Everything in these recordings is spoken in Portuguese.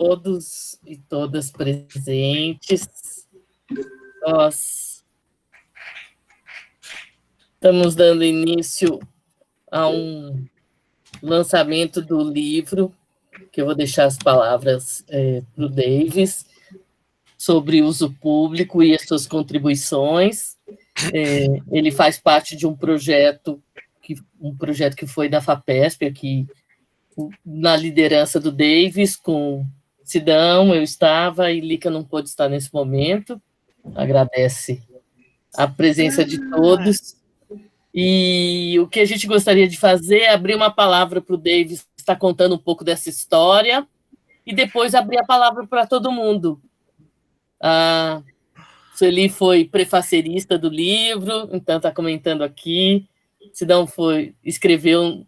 todos e todas presentes. Nós estamos dando início a um lançamento do livro, que eu vou deixar as palavras para o Davis, sobre uso público e as suas contribuições. Ele faz parte de um projeto que foi da FAPESP, aqui, na liderança do Davis, com Sidão, eu estava, e Lica não pôde estar nesse momento. Agradece a presença de todos. E o que a gente gostaria de fazer é abrir uma palavra para o Davis, que está contando um pouco dessa história, e depois abrir a palavra para todo mundo. A Sueli foi prefacerista do livro, então está comentando aqui. Sidão escreveu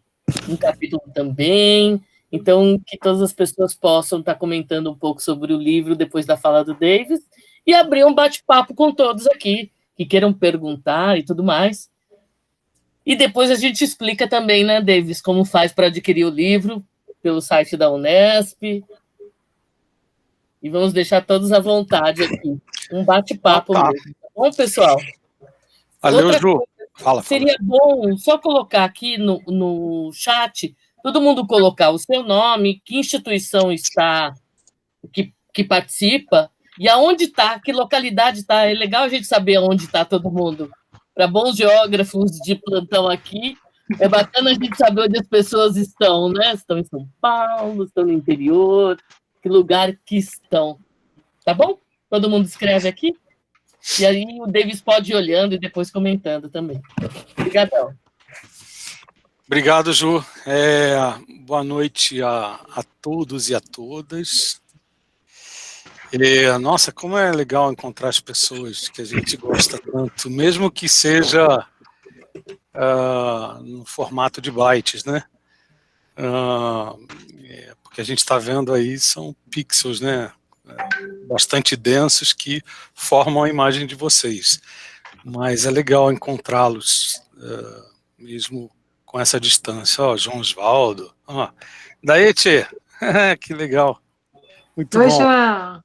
um capítulo também. Então, que todas as pessoas possam estar comentando um pouco sobre o livro depois da fala do Davis e abrir um bate-papo com todos aqui, que queiram perguntar e tudo mais. E depois a gente explica também, né, Davis, como faz para adquirir o livro pelo site da Unesp. E vamos deixar todos à vontade aqui. Um bate-papo mesmo. Tá bom, pessoal? Valeu, Ju. Fala. Seria bom só colocar aqui no chat, todo mundo colocar o seu nome, que instituição está, que participa, e aonde está, que localidade está. É legal a gente saber aonde está todo mundo. Para bons geógrafos de plantão aqui, é bacana a gente saber onde as pessoas estão, né? Estão em São Paulo, estão no interior, que lugar que estão. Tá bom? Todo mundo escreve aqui? E aí o Davis pode ir olhando e depois comentando também. Obrigadão. Obrigado, Ju. Boa noite a todos e a todas. Nossa, como é legal encontrar as pessoas que a gente gosta tanto, mesmo que seja no formato de bytes, né? Porque a gente está vendo aí, são pixels, né? Bastante densos que formam a imagem de vocês. Mas é legal encontrá-los, mesmo com essa distância. Ó, João Osvaldo. Daí, Tchê. Que legal. Muito Oi, bom. João.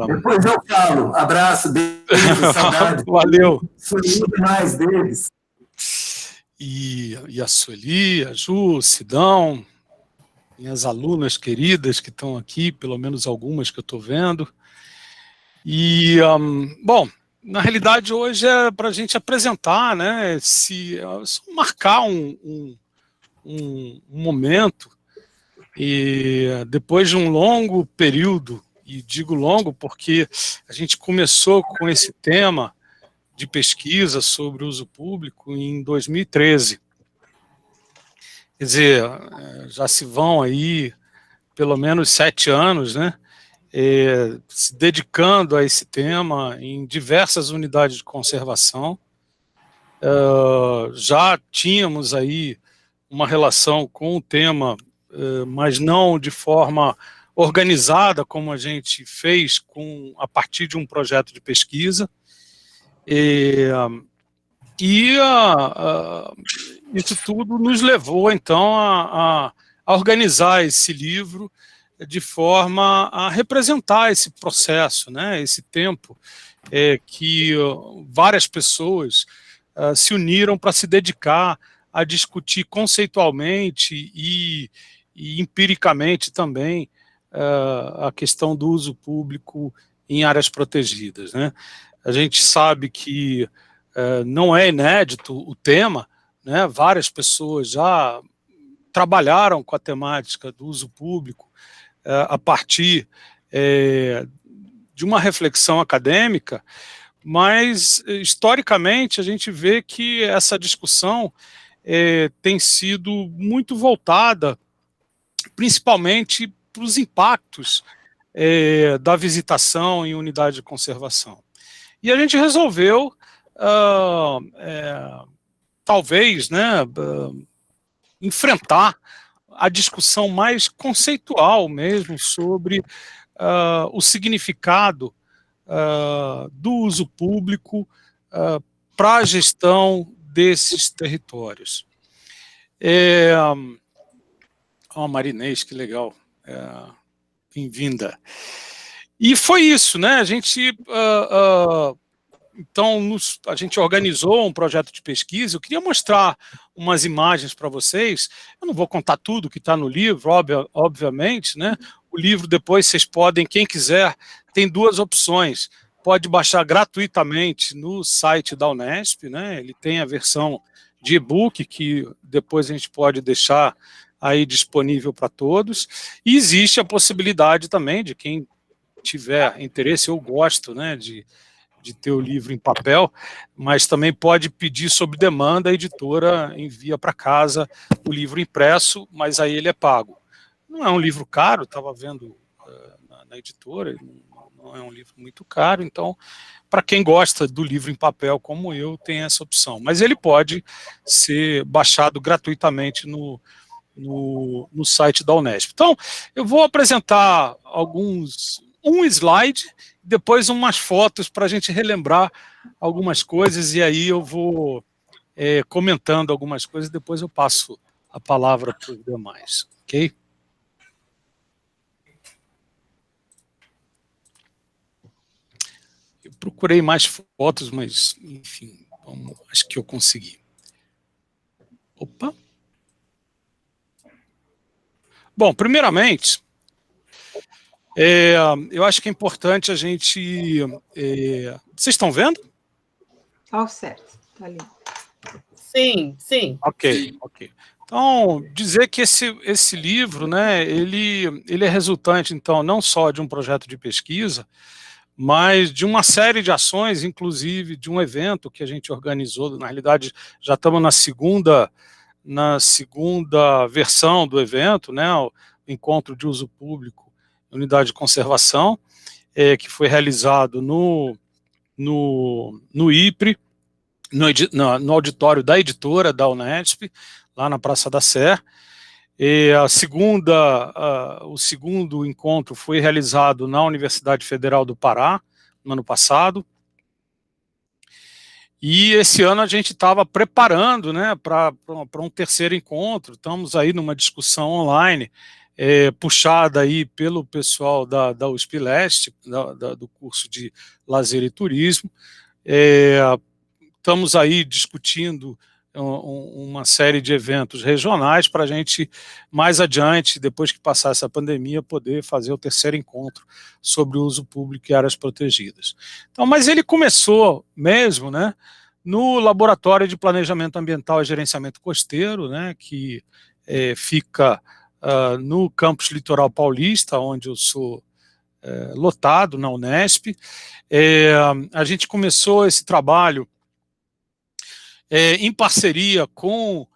Depois eu falo. Abraço, beijo, saudade. Valeu. Sueli demais deles. E a Sueli, a Ju, Sidão, minhas alunas queridas que estão aqui, pelo menos algumas que eu estou vendo. E, bom, na realidade hoje é para a gente apresentar, né, marcar um momento, e depois de um longo período, e digo longo porque a gente começou com esse tema de pesquisa sobre o uso público em 2013. Quer dizer, já se vão aí pelo menos 7 anos, né, se dedicando a esse tema em diversas unidades de conservação. Já tínhamos aí uma relação com o tema, mas não de forma organizada, como a gente fez a partir de um projeto de pesquisa. Isso tudo nos levou, então, a organizar esse livro de forma a representar esse processo, né, esse tempo que várias pessoas se uniram para se dedicar a discutir conceitualmente e empiricamente também a questão do uso público em áreas protegidas, né. A gente sabe que não é inédito o tema, né, várias pessoas já trabalharam com a temática do uso público a partir de uma reflexão acadêmica, mas historicamente a gente vê que essa discussão tem sido muito voltada principalmente para os impactos da visitação em unidade de conservação. E a gente resolveu, talvez, né, enfrentar a discussão mais conceitual mesmo sobre o significado do uso público para a gestão desses territórios. Marinês, que legal. Bem-vinda. E foi isso, né? A gente, então, a gente organizou um projeto de pesquisa. Eu queria mostrar umas imagens para vocês. Eu não vou contar tudo que está no livro, obviamente, né? O livro depois vocês podem, quem quiser, tem duas opções. Pode baixar gratuitamente no site da Unesp, né? Ele tem a versão de e-book, que depois a gente pode deixar aí disponível para todos. E existe a possibilidade também de quem tiver interesse, eu gosto, né, de ter o livro em papel, mas também pode pedir sob demanda, a editora envia para casa o livro impresso, mas aí ele é pago. Não é um livro caro, estava vendo na editora, não é um livro muito caro, então, para quem gosta do livro em papel como eu, tem essa opção. Mas ele pode ser baixado gratuitamente no site da Unesp. Então, eu vou apresentar um slide, depois umas fotos para a gente relembrar algumas coisas, e aí eu vou comentando algumas coisas, depois eu passo a palavra para os demais, ok? Eu procurei mais fotos, mas, enfim, acho que eu consegui. Opa! Bom, primeiramente, eu acho que é importante a gente... vocês estão vendo? All certo, está ali. Sim, sim. Ok. Então, dizer que esse livro, né, ele é resultante, então, não só de um projeto de pesquisa, mas de uma série de ações, inclusive de um evento que a gente organizou. Na realidade, já estamos na segunda versão do evento, né, o Encontro de Uso Público, Unidade de Conservação, que foi realizado no IPRE, no auditório da editora da Unesp, lá na Praça da Sé. E o segundo encontro foi realizado na Universidade Federal do Pará, no ano passado. E esse ano a gente estava preparando, né, para um terceiro encontro. Estamos aí numa discussão online, puxada aí pelo pessoal da USP Leste, do curso de Lazer e Turismo. Estamos aí discutindo uma série de eventos regionais para a gente, mais adiante, depois que passar essa pandemia, poder fazer o terceiro encontro sobre o uso público e áreas protegidas. Então, mas ele começou mesmo, né, no Laboratório de Planejamento Ambiental e Gerenciamento Costeiro, né, que fica no campus Litoral Paulista, onde eu sou lotado, na Unesp. A gente começou esse trabalho em parceria com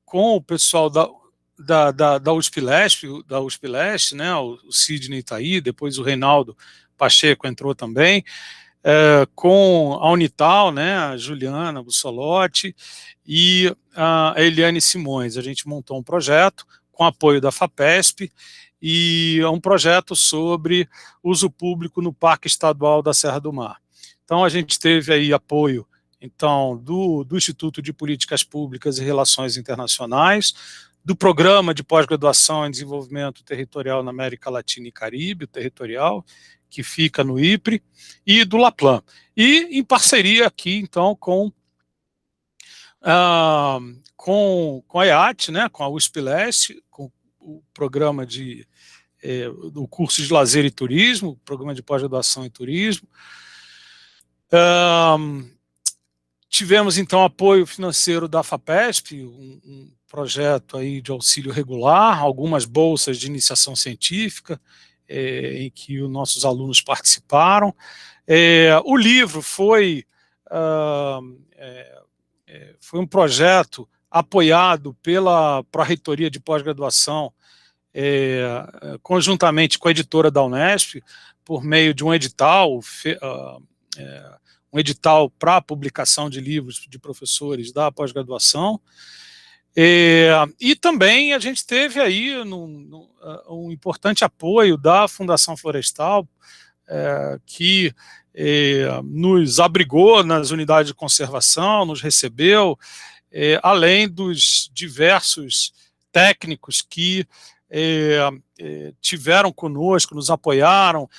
o pessoal da USP Leste, né, o Sidney está aí, depois o Reinaldo Pacheco entrou também, com a Unital, né, a Juliana Bussolotti e a Eliane Simões. A gente montou um projeto com apoio da FAPESP, e é um projeto sobre uso público no Parque Estadual da Serra do Mar. Então, a gente teve aí apoio então, do Instituto de Políticas Públicas e Relações Internacionais, do Programa de Pós-Graduação em Desenvolvimento Territorial na América Latina e Caribe, o territorial, que fica no IPRE, e do LAPLAN. E em parceria aqui, então, com a EAT, né, com a USP Leste, com o programa do curso de Lazer e Turismo, programa de Pós-Graduação em Turismo. Tivemos, então, apoio financeiro da FAPESP, um projeto aí de auxílio regular, algumas bolsas de iniciação científica, em que os nossos alunos participaram. O livro foi um projeto apoiado pela Pró-Reitoria de Pós-Graduação, conjuntamente com a editora da Unesp, por meio de um edital, para a publicação de livros de professores da pós-graduação. E também a gente teve aí um importante apoio da Fundação Florestal, que nos abrigou nas unidades de conservação, nos recebeu, além dos diversos técnicos que tiveram conosco, nos apoiaram,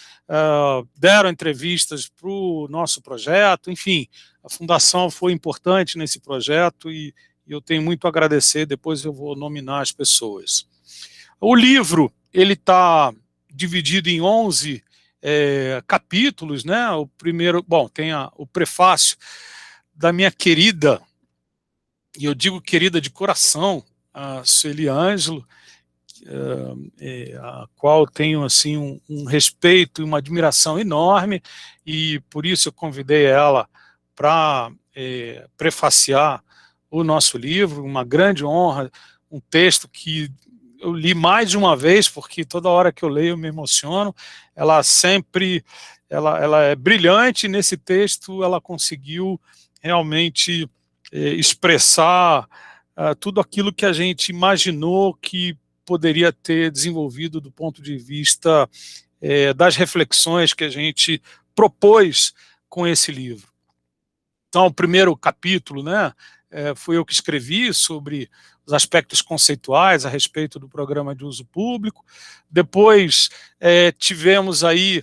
deram entrevistas para o nosso projeto, enfim, a Fundação foi importante nesse projeto e eu tenho muito a agradecer, depois eu vou nominar as pessoas. O livro, ele está dividido em 11 capítulos, né? O primeiro, bom, tem o prefácio da minha querida, e eu digo querida de coração, a Sueli Ângelo, a qual tenho assim um respeito e uma admiração enorme, e por isso eu convidei ela para prefaciar o nosso livro, uma grande honra, um texto que eu li mais de uma vez, porque toda hora que eu leio eu me emociono. Ela sempre, ela é brilhante, nesse texto ela conseguiu realmente expressar tudo aquilo que a gente imaginou que poderia ter desenvolvido do ponto de vista das reflexões que a gente propôs com esse livro. Então, o primeiro capítulo, né, foi eu que escrevi sobre os aspectos conceituais a respeito do programa de uso público. Depois tivemos aí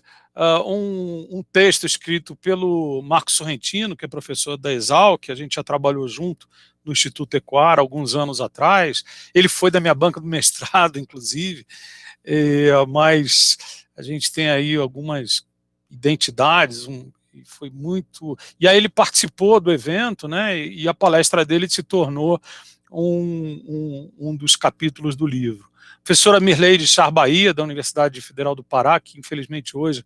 um texto escrito pelo Marcos Sorrentino, que é professor da ESAL, que a gente já trabalhou junto no Instituto Equar alguns anos atrás. Ele foi da minha banca do mestrado, inclusive, mas a gente tem aí algumas identidades, e foi muito... E aí ele participou do evento, né, e a palestra dele se tornou um dos capítulos do livro. A professora Mirleide Char Bahia, da Universidade Federal do Pará, que infelizmente hoje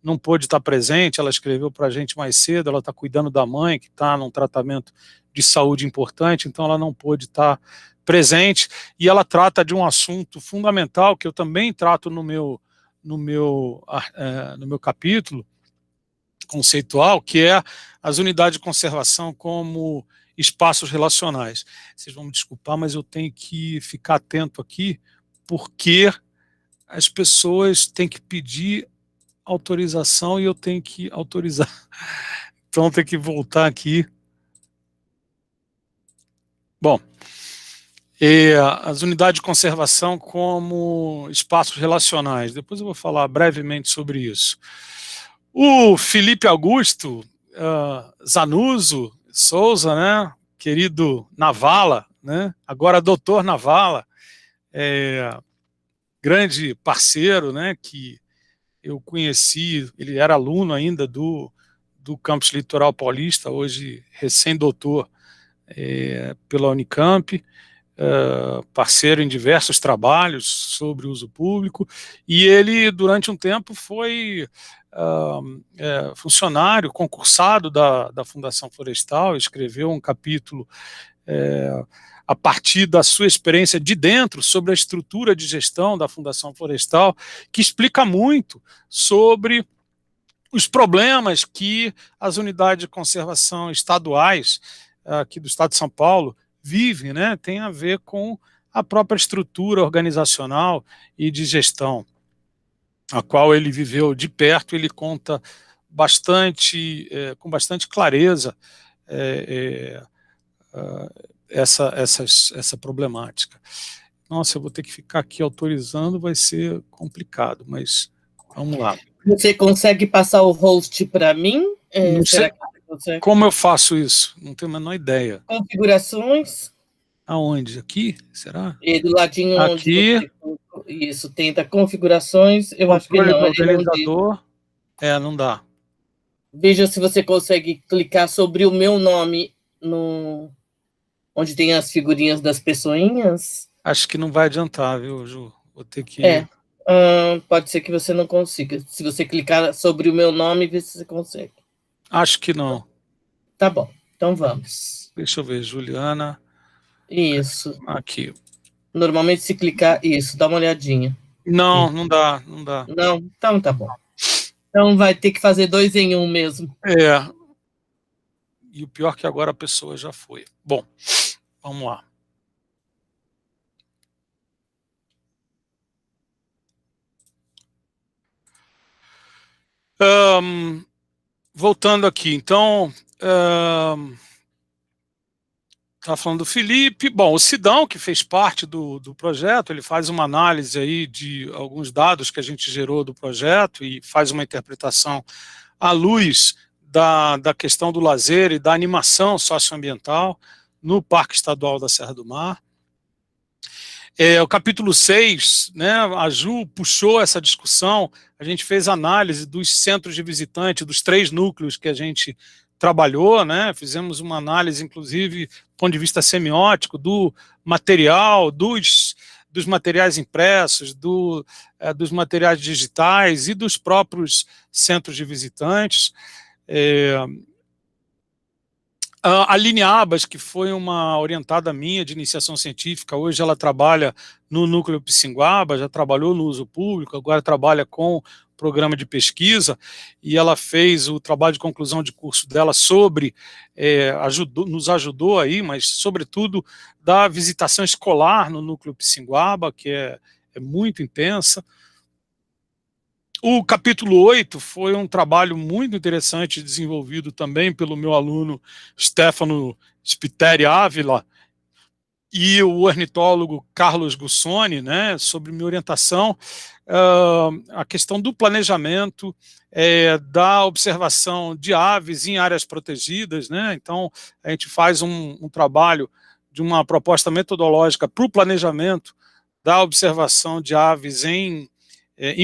não pôde estar presente, ela escreveu para a gente mais cedo, ela está cuidando da mãe, que está num tratamento de saúde importante, então ela não pôde estar presente, e ela trata de um assunto fundamental, que eu também trato no meu capítulo conceitual, que é as unidades de conservação como espaços relacionais. Vocês vão me desculpar, mas eu tenho que ficar atento aqui, porque as pessoas têm que pedir autorização e eu tenho que autorizar. Então, tem que voltar aqui. Bom, as unidades de conservação como espaços relacionais. Depois eu vou falar brevemente sobre isso. O Felipe Augusto Zanuso Souza, né, querido Navala, né, agora doutor Navala, grande parceiro, né, que eu conheci, ele era aluno ainda do Campus Litoral Paulista, hoje recém-doutor pela Unicamp, parceiro em diversos trabalhos sobre uso público, e ele, durante um tempo, foi funcionário concursado da Fundação Florestal, escreveu um capítulo a partir da sua experiência de dentro sobre a estrutura de gestão da Fundação Florestal, que explica muito sobre os problemas que as unidades de conservação estaduais aqui do estado de São Paulo vivem, né? Tem a ver com a própria estrutura organizacional e de gestão, a qual ele viveu de perto. Ele conta bastante, com bastante clareza essa problemática. Nossa, eu vou ter que ficar aqui autorizando, vai ser complicado, mas vamos lá. Você consegue passar o host para mim? Não sei como eu faço isso, não tenho a menor ideia. Configurações. Aonde? Aqui? Será? E do ladinho aqui. Onde você... Isso, tenta configurações, eu acho que não. Organizador, não dá. Veja se você consegue clicar sobre o meu nome, onde tem as figurinhas das pessoinhas. Acho que não vai adiantar, viu, Ju? Vou ter que... pode ser que você não consiga. Se você clicar sobre o meu nome, vê se você consegue. Acho que não. Tá bom, então vamos. Deixa eu ver, Juliana. Isso. Aqui. Normalmente, se clicar, isso, dá uma olhadinha. Não, não dá, não dá. Não? Então tá bom. Então vai ter que fazer 2 em 1 mesmo. E o pior é que agora a pessoa já foi. Bom, vamos lá. Voltando aqui, então, Estava falando do Felipe. Bom, o Sidão, que fez parte do projeto, ele faz uma análise aí de alguns dados que a gente gerou do projeto e faz uma interpretação à luz da questão do lazer e da animação socioambiental no Parque Estadual da Serra do Mar. O capítulo 6, né, a Ju puxou essa discussão, a gente fez análise dos centros de visitante, dos 3 núcleos que a gente trabalhou, né, fizemos uma análise, inclusive, do ponto de vista semiótico, do material, dos materiais impressos, dos materiais digitais e dos próprios centros de visitantes. A Aline Abas, que foi uma orientada minha de iniciação científica, hoje ela trabalha no Núcleo Pissinguaba, já trabalhou no uso público, agora trabalha com programa de pesquisa, e ela fez o trabalho de conclusão de curso dela sobre, nos ajudou aí, mas sobretudo da visitação escolar no Núcleo Pissinguaba, que é muito intensa. O capítulo 8 foi um trabalho muito interessante, desenvolvido também pelo meu aluno Stefano Spiteri Ávila e o ornitólogo Carlos Gussoni, né, sobre minha orientação, a questão do planejamento, da observação de aves em áreas protegidas, né. Então, a gente faz um trabalho de uma proposta metodológica para o planejamento da observação de aves em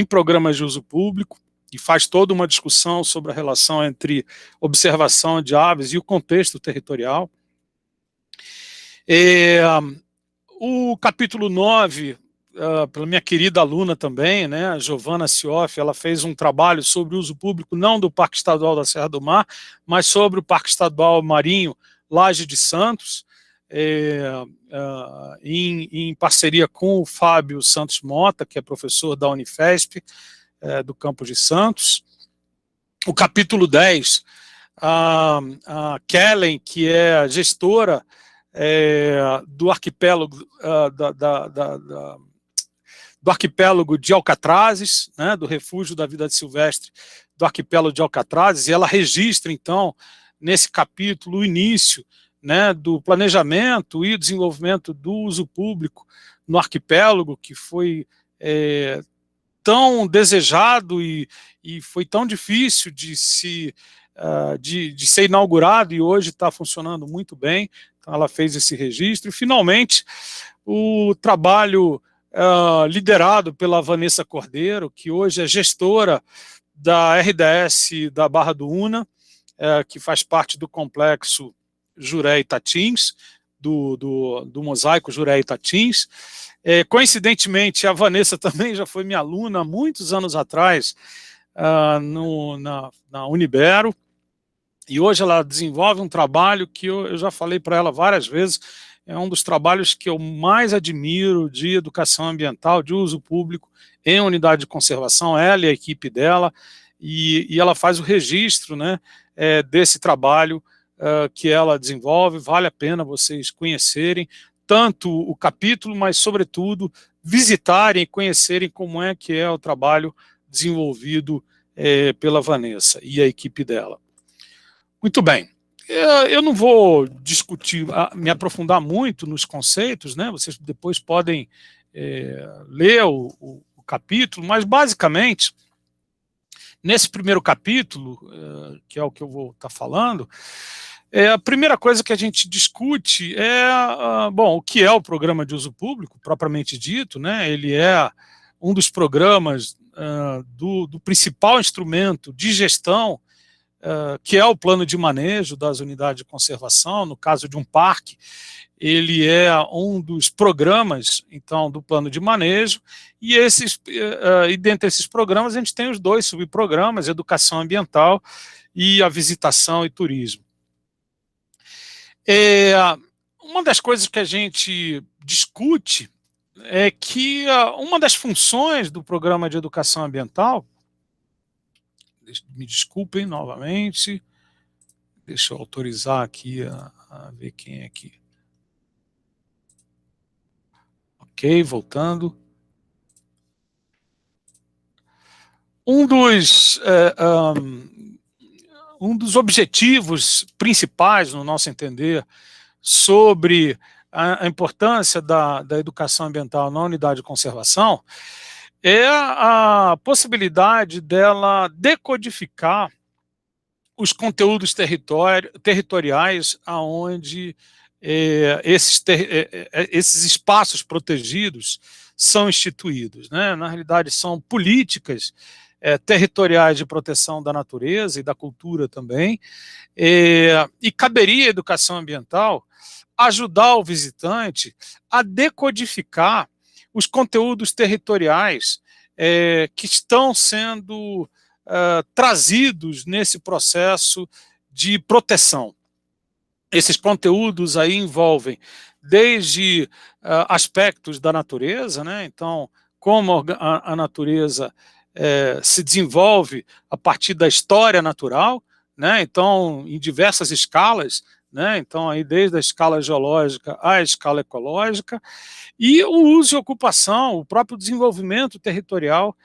programas de uso público, e faz toda uma discussão sobre a relação entre observação de aves e o contexto territorial. O capítulo 9, pela minha querida aluna também, né, a Giovana Sioff, ela fez um trabalho sobre o uso público, não do Parque Estadual da Serra do Mar, mas sobre o Parque Estadual Marinho Laje de Santos, em parceria com o Fábio Santos Mota, que é professor da Unifesp, do campus de Santos. O capítulo 10, a Kellen, que é a gestora do arquipélago, do arquipélago de Alcatrazes, né, do refúgio da vida silvestre do arquipélago de Alcatrazes, e ela registra, então, nesse capítulo, o início, né, do planejamento e desenvolvimento do uso público no arquipélago, que foi tão desejado e foi tão difícil de ser inaugurado, e hoje está funcionando muito bem. Então ela fez esse registro. E, finalmente, o trabalho liderado pela Vanessa Cordeiro, que hoje é gestora da RDS da Barra do Una, que faz parte do complexo Juré e Tatins, do mosaico Juré e Tatins. Coincidentemente, a Vanessa também já foi minha aluna há muitos anos atrás na Unibero, e hoje ela desenvolve um trabalho que eu já falei para ela várias vezes, é um dos trabalhos que eu mais admiro de educação ambiental, de uso público em unidade de conservação, ela e a equipe dela, e ela faz o registro, né, desse trabalho que ela desenvolve. Vale a pena vocês conhecerem tanto o capítulo, mas, sobretudo, visitarem e conhecerem como é que é o trabalho desenvolvido pela Vanessa e a equipe dela. Muito bem. Eu não vou discutir, me aprofundar muito nos conceitos, né? Vocês depois podem ler o capítulo, mas, basicamente, nesse primeiro capítulo, que é o que eu vou estar falando, a primeira coisa que a gente discute bom, o que é o programa de uso público, propriamente dito, né? Ele é um dos programas do principal instrumento de gestão, que é o plano de manejo das unidades de conservação. No caso de um parque, ele é um dos programas, então, do plano de manejo, e dentre esses programas a gente tem os 2 subprogramas, educação ambiental e a visitação e turismo. Uma das coisas que a gente discute é que uma das funções do programa de educação ambiental, me desculpem novamente, deixa eu autorizar aqui a ver quem é aqui. Ok, voltando. Um dos objetivos principais, no nosso entender, sobre a importância da educação ambiental na unidade de conservação é a possibilidade dela decodificar os conteúdos territoriais aonde esses espaços protegidos são instituídos, né? Na realidade, são políticas territoriais de proteção da natureza e da cultura também, e caberia à educação ambiental ajudar o visitante a decodificar os conteúdos territoriais que estão sendo trazidos nesse processo de proteção. Esses conteúdos aí envolvem desde aspectos da natureza, né? Então, como a natureza se desenvolve a partir da história natural, né? Então, em diversas escalas, né? Então, aí desde a escala geológica à escala ecológica, e o uso e ocupação, o próprio desenvolvimento territorial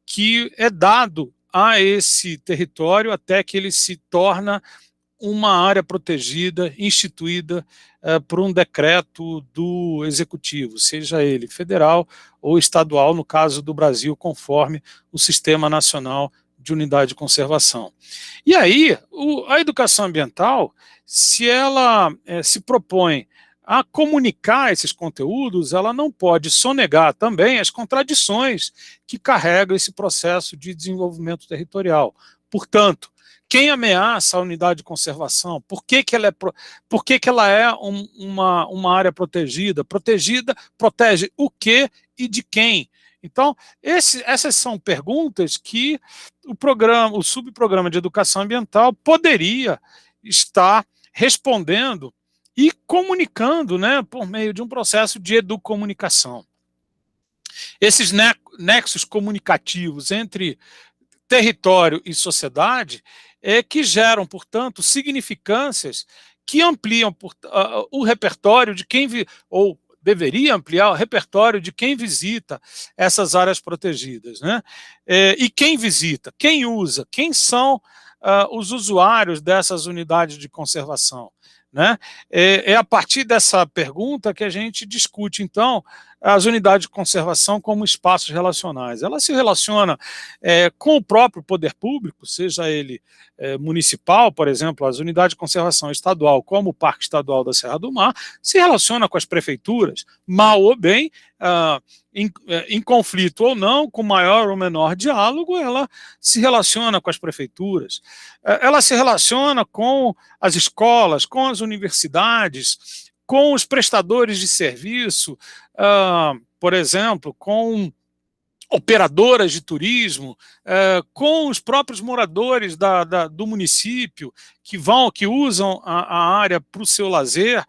que é dado a esse território até que ele se torna uma área protegida, instituída por um decreto do executivo, seja ele federal ou estadual, no caso do Brasil, conforme o Sistema Nacional de Unidade de Conservação. E aí, a educação ambiental, se ela se propõe a comunicar esses conteúdos, ela não pode sonegar também as contradições que carrega esse processo de desenvolvimento territorial. Portanto, quem ameaça a unidade de conservação? Por que ela é uma área protegida? Protegida protege o quê e de quem? Então, essas são perguntas que o subprograma de educação ambiental poderia estar respondendo e comunicando, né, por meio de um processo de educomunicação. Esses nexos comunicativos entre território e sociedade que geram, portanto, significâncias que ampliam o repertório de quem ou deveria ampliar o repertório de quem visita essas áreas protegidas, né? E quem visita, quem usa, quem são os usuários dessas unidades de conservação, né? É a partir dessa pergunta que a gente discute, então, as unidades de conservação como espaços relacionais. Ela se relaciona com o próprio poder público, seja ele municipal, por exemplo, as unidades de conservação estadual, como o Parque Estadual da Serra do Mar, se relaciona com as prefeituras, mal ou bem, em conflito ou não, com maior ou menor diálogo, ela se relaciona com as prefeituras, ela se relaciona com as escolas, com as universidades, com os prestadores de serviço, por exemplo, com operadoras de turismo, com os próprios moradores do município que usam a área para o seu lazer,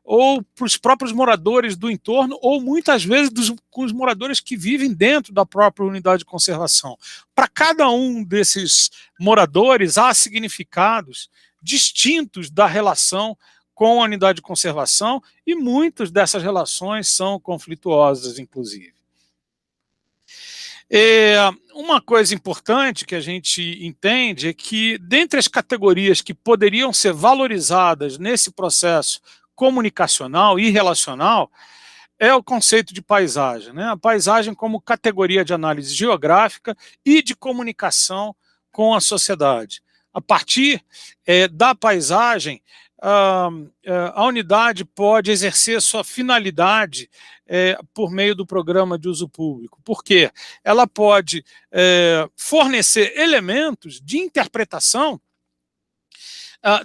ou para os próprios moradores do entorno, ou muitas vezes com os moradores que vivem dentro da própria unidade de conservação. Para cada um desses moradores há significados distintos da relação com a unidade de conservação, e muitas dessas relações são conflituosas, inclusive. Uma coisa importante que a gente entende é que, dentre as categorias que poderiam ser valorizadas nesse processo comunicacional e relacional, é o conceito de paisagem, né? A paisagem como categoria de análise geográfica e de comunicação com a sociedade. A partir da paisagem, a unidade pode exercer sua finalidade por meio do programa de uso público. Por quê? Ela pode fornecer elementos de interpretação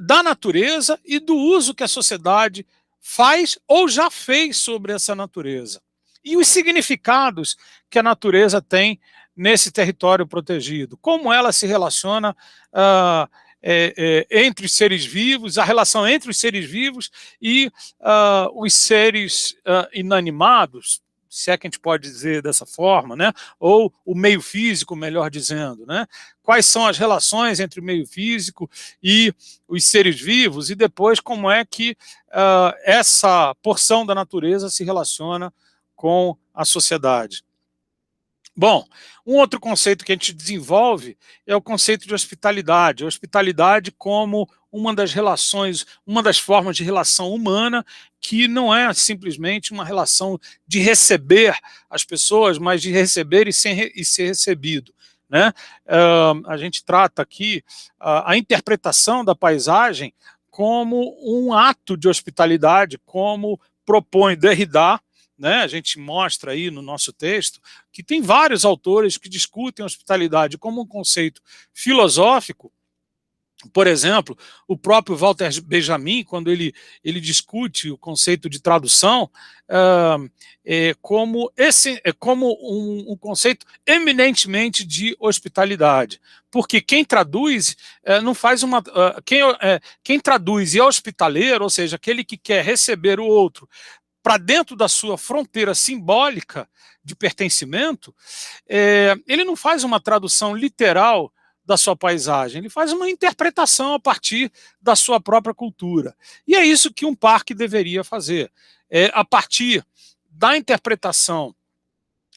da natureza e do uso que a sociedade faz ou já fez sobre essa natureza. E os significados que a natureza tem nesse território protegido. Como ela se relaciona entre os seres vivos, a relação entre os seres vivos e os seres inanimados, se é que a gente pode dizer dessa forma, né? Ou o meio físico, melhor dizendo, né? Quais são as relações entre o meio físico e os seres vivos, e depois como é que essa porção da natureza se relaciona com a sociedade. Bom, um outro conceito que a gente desenvolve é o conceito de hospitalidade. A hospitalidade como uma das relações, uma das formas de relação humana que não é simplesmente uma relação de receber as pessoas, mas de receber e ser recebido, né? A gente trata aqui a interpretação da paisagem como um ato de hospitalidade, como propõe Derrida, né? A gente mostra aí no nosso texto que tem vários autores que discutem a hospitalidade como um conceito filosófico. Por exemplo, o próprio Walter Benjamin, quando ele discute o conceito de tradução, como um conceito eminentemente de hospitalidade. Porque quem traduz não faz uma. Quem traduz e é hospitaleiro, ou seja, aquele que quer receber o outro para dentro da sua fronteira simbólica de pertencimento, ele não faz uma tradução literal da sua paisagem, ele faz uma interpretação a partir da sua própria cultura. E é isso que um parque deveria fazer. A partir da interpretação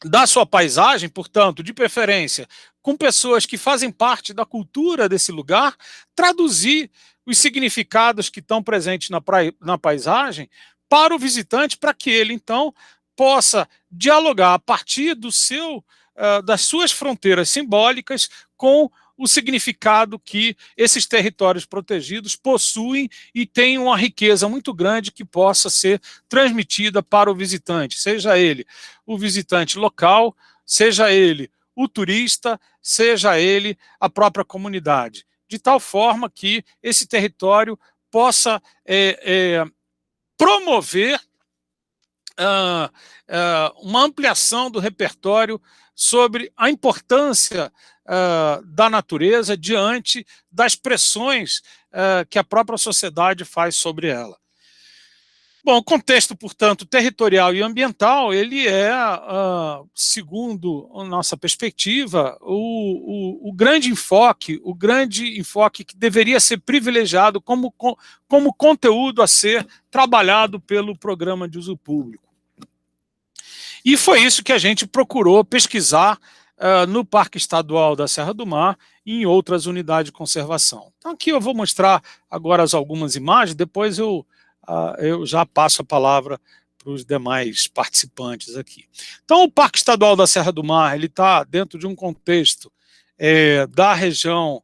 da sua paisagem, portanto, de preferência, com pessoas que fazem parte da cultura desse lugar, traduzir os significados que estão presentes na paisagem para o visitante, para que ele, então, possa dialogar a partir das suas fronteiras simbólicas com o significado que esses territórios protegidos possuem e tem uma riqueza muito grande que possa ser transmitida para o visitante, seja ele o visitante local, seja ele o turista, seja ele a própria comunidade, de tal forma que esse território possa promover uma ampliação do repertório sobre a importância da natureza diante das pressões que a própria sociedade faz sobre ela. Bom, o contexto, portanto, territorial e ambiental, ele é, segundo a nossa perspectiva, o grande enfoque que deveria ser privilegiado como conteúdo a ser trabalhado pelo programa de uso público. E foi isso que a gente procurou pesquisar no Parque Estadual da Serra do Mar e em outras unidades de conservação. Então aqui eu vou mostrar agora algumas imagens, depois eu já passo a palavra para os demais participantes aqui. Então o Parque Estadual da Serra do Mar, ele está dentro de um contexto da região,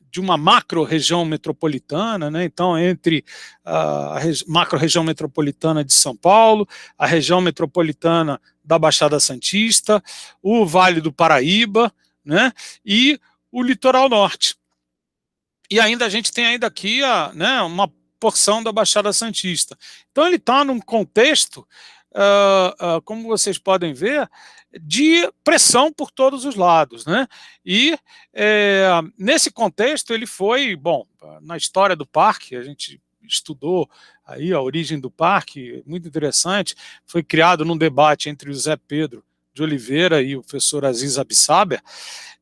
de uma macro-região metropolitana, né? Então entre a macro-região metropolitana de São Paulo, a região metropolitana da Baixada Santista, o Vale do Paraíba, né, e o litoral norte. E ainda a gente tem ainda aqui uma porção da Baixada Santista. Então ele está num contexto, como vocês podem ver, de pressão por todos os lados, né? E nesse contexto ele foi, bom, na história do parque, a gente estudou aí a origem do parque, muito interessante, foi criado num debate entre o Zé Pedro de Oliveira e o professor Aziz Abissaber,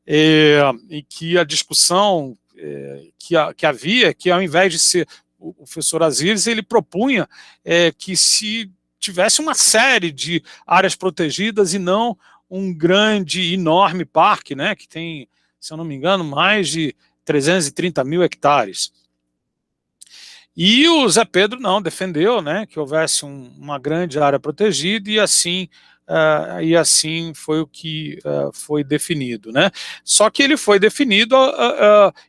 em que a discussão que havia, que ao invés de ser o professor Aziz, ele propunha que se tivesse uma série de áreas protegidas e não um grande, enorme parque, né, que tem, se eu não me engano, mais de 330 mil hectares. E o Zé Pedro não defendeu, né, que houvesse uma grande área protegida e assim foi o que foi definido, né? Só que ele foi definido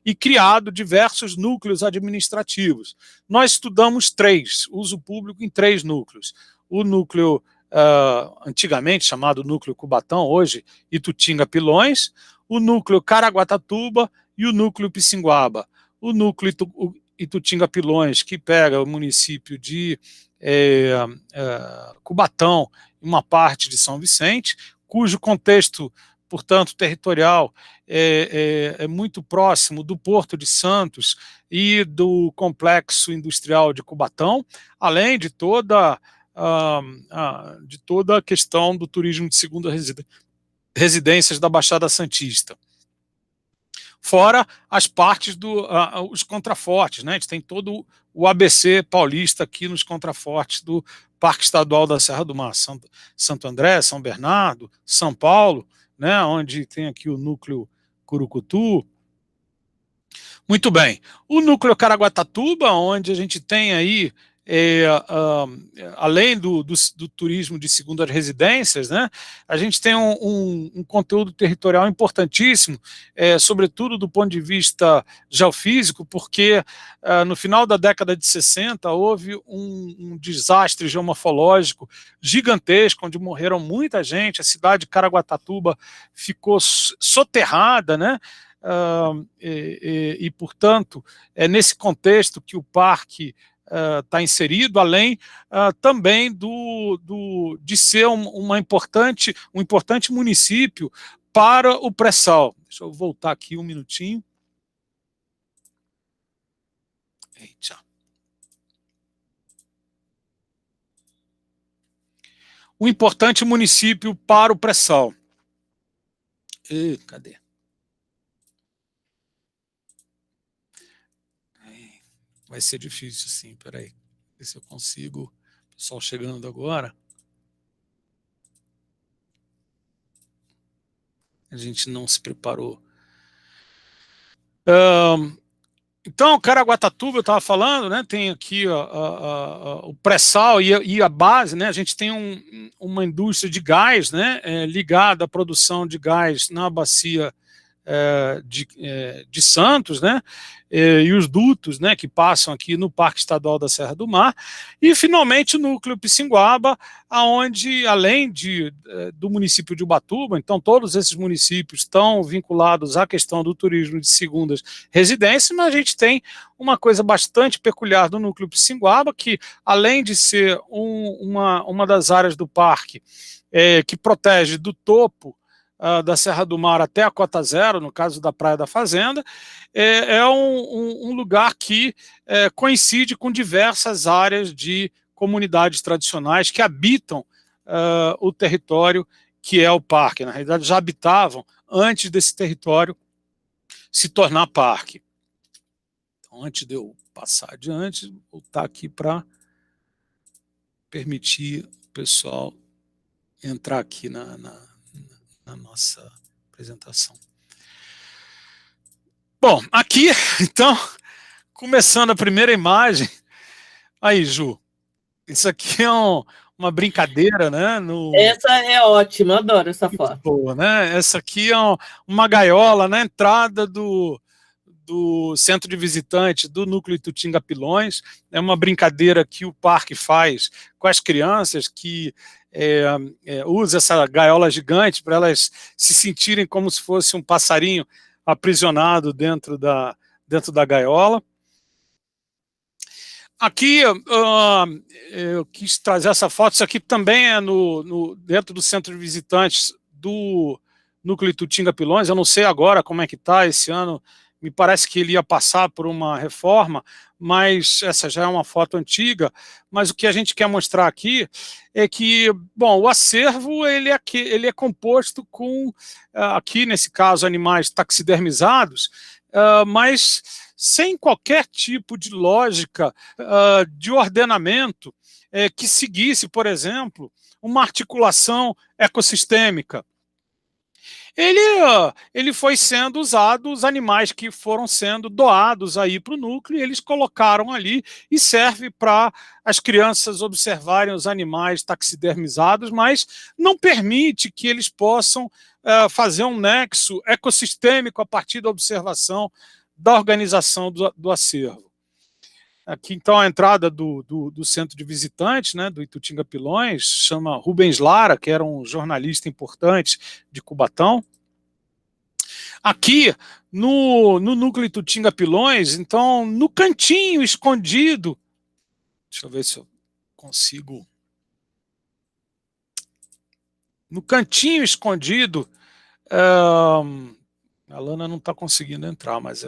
e criado diversos núcleos administrativos. Nós estudamos uso público em 3 núcleos. O núcleo antigamente chamado núcleo Cubatão, hoje Itutinga-Pilões, o núcleo Caraguatatuba e o núcleo Pissinguaba. O núcleo Itutinga-Pilões, que pega o município de Cubatão e uma parte de São Vicente, cujo contexto, portanto, territorial é muito próximo do Porto de Santos e do complexo industrial de Cubatão, além de toda a questão do turismo de segunda residências da Baixada Santista. Fora as partes os contrafortes, né? A gente tem todo o ABC paulista aqui nos contrafortes do Parque Estadual da Serra do Mar, Santo André, São Bernardo, São Paulo, né, onde tem aqui o núcleo Curucutu. Muito bem. O núcleo Caraguatatuba, onde a gente tem aí, além do turismo de segundas residências, né, a gente tem um conteúdo territorial importantíssimo, sobretudo do ponto de vista geofísico, porque no final da década de 60 houve um desastre geomorfológico gigantesco, onde morreram muita gente, a cidade de Caraguatatuba ficou soterrada, né? Portanto, é nesse contexto que o parque está inserido, além também de ser um importante município para o pré-sal. Deixa eu voltar aqui um minutinho. Eita. Um importante município para o pré-sal. Cadê? Vai ser difícil, sim. Peraí. Ver se eu consigo. Pessoal chegando agora. A gente não se preparou. Então, Caraguatatuba, eu estava falando, né? Tem aqui o pré-sal e a base, né? A gente tem uma indústria de gás, né? Ligada à produção de gás na bacia de Santos, né, e os dutos, né, que passam aqui no Parque Estadual da Serra do Mar, e finalmente o núcleo Pissinguaba, aonde, além do município de Ubatuba, então todos esses municípios estão vinculados à questão do turismo de segundas residências, mas a gente tem uma coisa bastante peculiar do núcleo Pissinguaba, que além de ser uma das áreas do parque que protege do topo da Serra do Mar até a cota zero, no caso da Praia da Fazenda, é um lugar que coincide com diversas áreas de comunidades tradicionais que habitam o território que é o parque. Na realidade, já habitavam antes desse território se tornar parque. Então, antes de eu passar adiante, vou voltar aqui para permitir o pessoal entrar aqui na nossa apresentação. Bom, aqui, então, começando a primeira imagem. Aí, Ju, isso aqui é uma brincadeira, né? Essa é ótima, adoro essa foto. Boa, né? Essa aqui é uma gaiola na entrada do centro de visitante do núcleo Itutinga-Pilões. É uma brincadeira que o parque faz com as crianças que usa essa gaiola gigante para elas se sentirem como se fosse um passarinho aprisionado dentro da gaiola. Aqui eu quis trazer essa foto. Isso aqui também é dentro do centro de visitantes do núcleo Itutinga-Pilões. Eu não sei agora como é que está esse ano. Me parece que ele ia passar por uma reforma, mas essa já é uma foto antiga. Mas o que a gente quer mostrar aqui é que, bom, o acervo ele é composto com, aqui nesse caso, animais taxidermizados, mas sem qualquer tipo de lógica de ordenamento que seguisse, por exemplo, uma articulação ecossistêmica. Ele foi sendo usado, os animais que foram sendo doados aí para o núcleo, eles colocaram ali e serve para as crianças observarem os animais taxidermizados, mas não permite que eles possam fazer um nexo ecossistêmico a partir da observação da organização do acervo. Aqui, então, a entrada do centro de visitantes, né, do Itutinga-Pilões, chama Rubens Lara, que era um jornalista importante de Cubatão. Aqui, no núcleo Itutinga-Pilões, então, no cantinho escondido, deixa eu ver se eu consigo... No cantinho escondido, a Lana não está conseguindo entrar, mas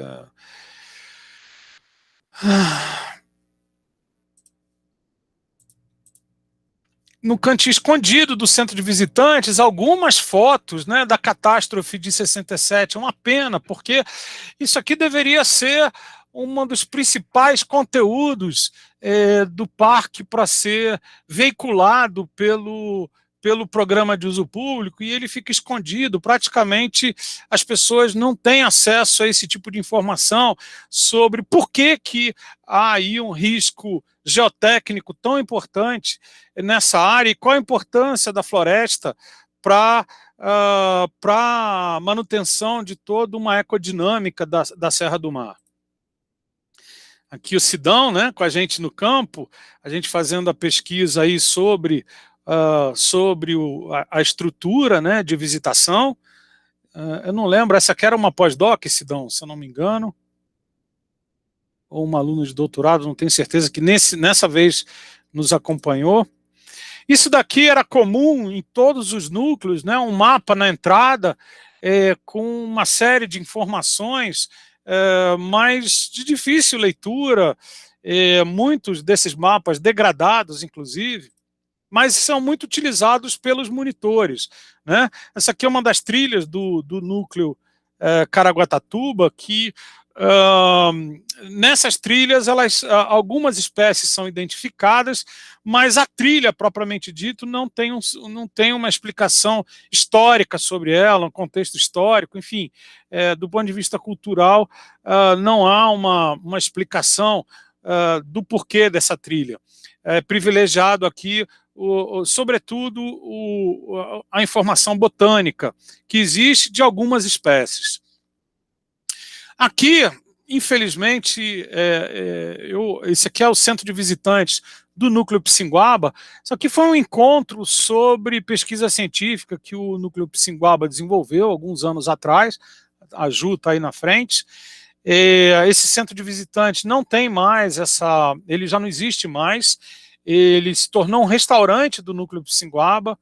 no cantinho escondido do centro de visitantes, algumas fotos, né, da catástrofe de 67. É uma pena, porque isso aqui deveria ser um dos principais conteúdos do parque para ser veiculado pelo programa de uso público, e ele fica escondido. Praticamente as pessoas não têm acesso a esse tipo de informação sobre por que há aí um risco geotécnico tão importante nessa área e qual a importância da floresta para a manutenção de toda uma ecodinâmica da Serra do Mar. Aqui o Sidão, né, com a gente no campo, a gente fazendo a pesquisa aí sobre a estrutura, né, de visitação. Eu não lembro, essa aqui era uma pós-doc, Sidão, se eu não me engano, ou uma aluna de doutorado, não tenho certeza, que nessa vez nos acompanhou. Isso daqui era comum em todos os núcleos, né, um mapa na entrada, com uma série de informações, mas de difícil leitura, muitos desses mapas degradados, inclusive, mas são muito utilizados pelos monitores, né? Essa aqui é uma das trilhas do núcleo Caraguatatuba, que nessas trilhas algumas espécies são identificadas, mas a trilha propriamente dito não tem uma explicação histórica sobre ela, um contexto histórico, enfim, do ponto de vista cultural, não há uma explicação do porquê dessa trilha. É privilegiado aqui, sobretudo, a informação botânica que existe de algumas espécies. Aqui, infelizmente, esse aqui é o centro de visitantes do Núcleo Pissinguaba. Isso aqui foi um encontro sobre pesquisa científica que o Núcleo Pissinguaba desenvolveu alguns anos atrás. A Ju está aí na frente. Esse centro de visitantes não tem mais ele já não existe mais. Ele se tornou um restaurante do Núcleo Pissinguaba.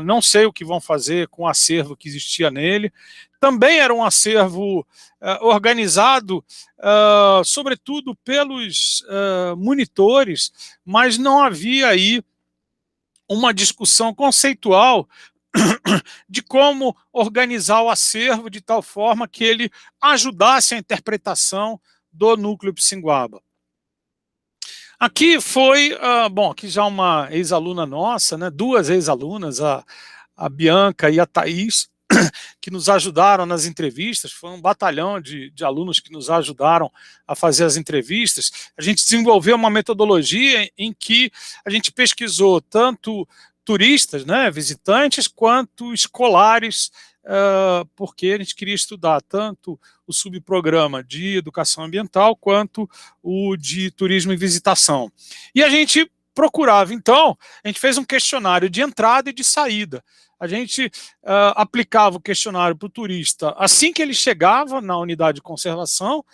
Não sei o que vão fazer com o acervo que existia nele. Também era um acervo organizado, sobretudo pelos monitores, mas não havia aí uma discussão conceitual de como organizar o acervo de tal forma que ele ajudasse a interpretação do Núcleo Pissinguaba. Aqui foi, aqui já uma ex-aluna nossa, né, duas ex-alunas, a Bianca e a Thaís, que nos ajudaram nas entrevistas. Foi um batalhão de alunos que nos ajudaram a fazer as entrevistas. A gente desenvolveu uma metodologia em que a gente pesquisou tanto turistas, né, visitantes, quanto escolares, porque a gente queria estudar tanto o subprograma de educação ambiental quanto o de turismo e visitação. E a gente procurava, então, a gente fez um questionário de entrada e de saída. A gente aplicava o questionário para o turista assim que ele chegava na unidade de conservação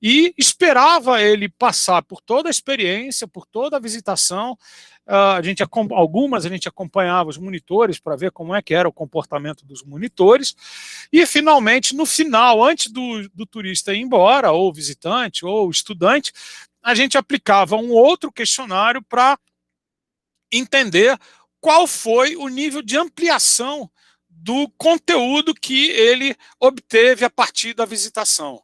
e esperava ele passar por toda a experiência, por toda a visitação. Algumas a gente acompanhava os monitores para ver como é que era o comportamento dos monitores, e finalmente, no final, antes do turista ir embora, ou visitante, ou estudante, a gente aplicava um outro questionário para entender qual foi o nível de ampliação do conteúdo que ele obteve a partir da visitação.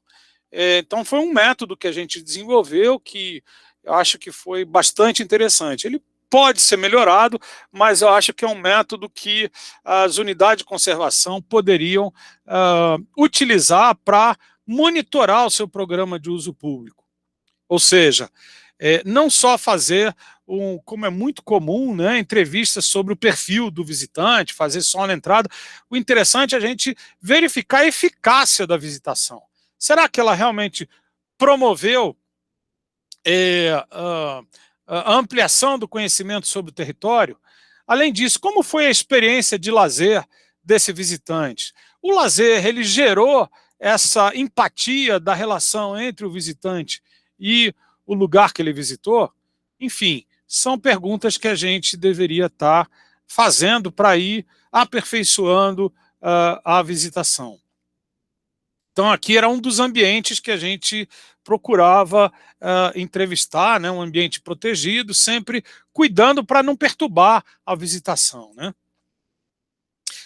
Então foi um método que a gente desenvolveu que eu acho que foi bastante interessante. Ele pode ser melhorado, mas eu acho que é um método que as unidades de conservação poderiam utilizar para monitorar o seu programa de uso público. Ou seja, não só fazer, como é muito comum, né, entrevistas sobre o perfil do visitante, fazer só na entrada. O interessante é a gente verificar a eficácia da visitação. Será que ela realmente promoveu a ampliação do conhecimento sobre o território? Além disso, como foi a experiência de lazer desse visitante? O lazer, ele gerou essa empatia da relação entre o visitante e o lugar que ele visitou? Enfim, são perguntas que a gente deveria estar fazendo para ir aperfeiçoando a visitação. Então, aqui era um dos ambientes que a gente procurava entrevistar, né, um ambiente protegido, sempre cuidando para não perturbar a visitação, né?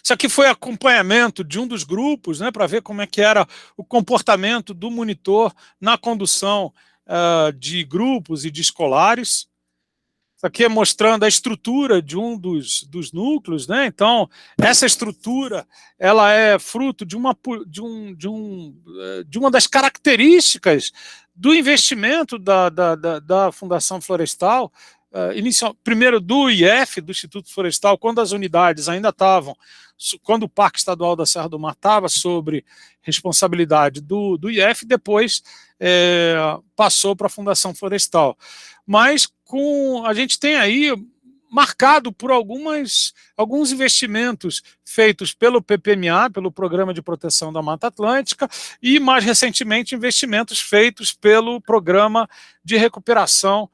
Isso aqui foi acompanhamento de um dos grupos, né, para ver como é que era o comportamento do monitor na condução de grupos e de escolares. Isso aqui é mostrando a estrutura de um dos núcleos, né? Então, essa estrutura ela é fruto de uma das características do investimento da Fundação Florestal, primeiro do IF, do Instituto Florestal, quando as unidades ainda estavam, quando o Parque Estadual da Serra do Mar estava sobre responsabilidade do IF, depois passou para a Fundação Florestal. Mas a gente tem aí marcado por alguns investimentos feitos pelo PPMA, pelo Programa de Proteção da Mata Atlântica, e mais recentemente investimentos feitos pelo Programa de Recuperação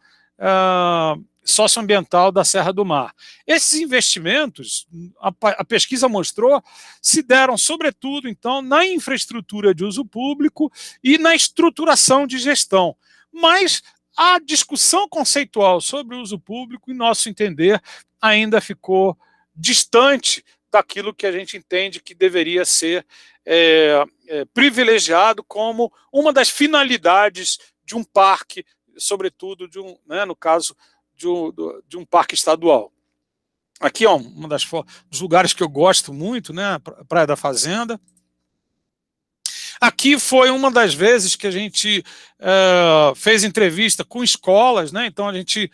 Socioambiental da Serra do Mar. Esses investimentos, a pesquisa mostrou, se deram sobretudo então na infraestrutura de uso público e na estruturação de gestão, mas a discussão conceitual sobre o uso público, em nosso entender, ainda ficou distante daquilo que a gente entende que deveria ser privilegiado como uma das finalidades de um parque, sobretudo no caso de um parque estadual. Aqui, ó, dos lugares que eu gosto muito, né, a Praia da Fazenda. Aqui foi uma das vezes que a gente fez entrevista com escolas, né? Então a gente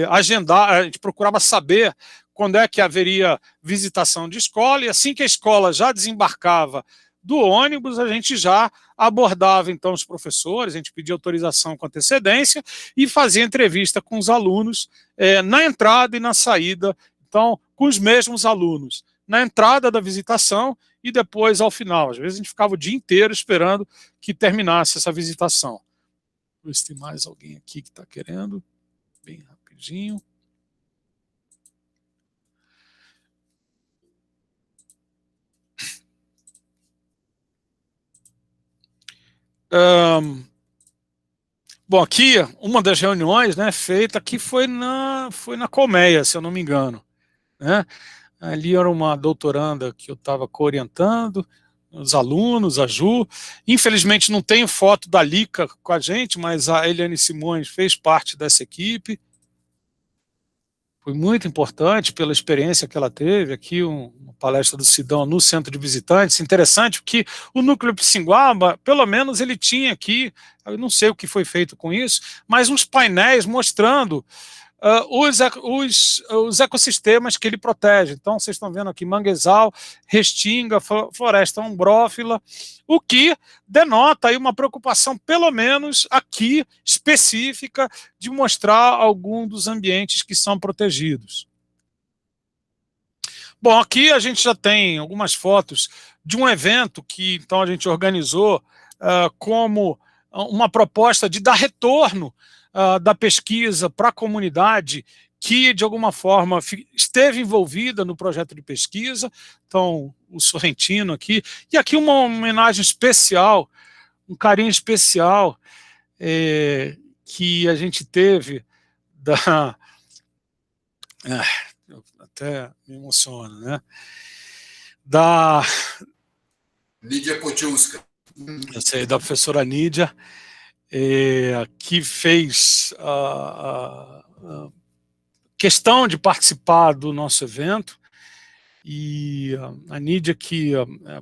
a gente procurava saber quando é que haveria visitação de escola, e assim que a escola já desembarcava do ônibus, a gente já abordava então os professores, a gente pedia autorização com antecedência e fazia entrevista com os alunos na entrada e na saída, então com os mesmos alunos, na entrada da visitação e depois ao final. Às vezes a gente ficava o dia inteiro esperando que terminasse essa visitação. Vamos ver se tem mais alguém aqui que está querendo. Bem rapidinho. Bom, aqui, uma das reuniões, né, feita aqui foi na Colmeia, se eu não me engano, né? Ali era uma doutoranda que eu estava co-orientando, os alunos, a Ju. Infelizmente não tenho foto da Lica com a gente, mas a Eliane Simões fez parte dessa equipe. Foi muito importante pela experiência que ela teve aqui, uma palestra do Sidão no Centro de Visitantes. Interessante porque o Núcleo Pissinguaba, pelo menos ele tinha aqui, eu não sei o que foi feito com isso, mas uns painéis mostrando os ecossistemas que ele protege. Então, vocês estão vendo aqui manguezal, restinga, floresta ombrófila, o que denota aí uma preocupação, pelo menos aqui, específica, de mostrar algum dos ambientes que são protegidos. Bom, aqui a gente já tem algumas fotos de um evento que então a gente organizou como uma proposta de dar retorno da pesquisa para a comunidade que, de alguma forma, esteve envolvida no projeto de pesquisa. Então, o Sorrentino aqui. E aqui uma homenagem especial, um carinho especial que a gente teve eu até me emociono, né? Da Nídia Potiuska. Eu sei, da professora Nídia, que fez a questão de participar do nosso evento, e a Nídia que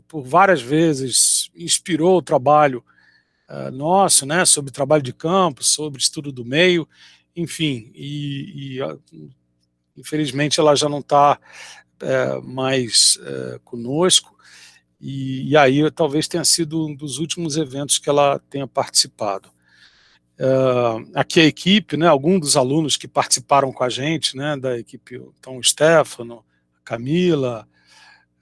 por várias vezes inspirou o trabalho nosso, né, sobre trabalho de campo, sobre estudo do meio, enfim, infelizmente ela já não está mais conosco, e aí talvez tenha sido um dos últimos eventos que ela tenha participado. Aqui a equipe, né, alguns dos alunos que participaram com a gente, né, da equipe, então o Stefano, a Camila,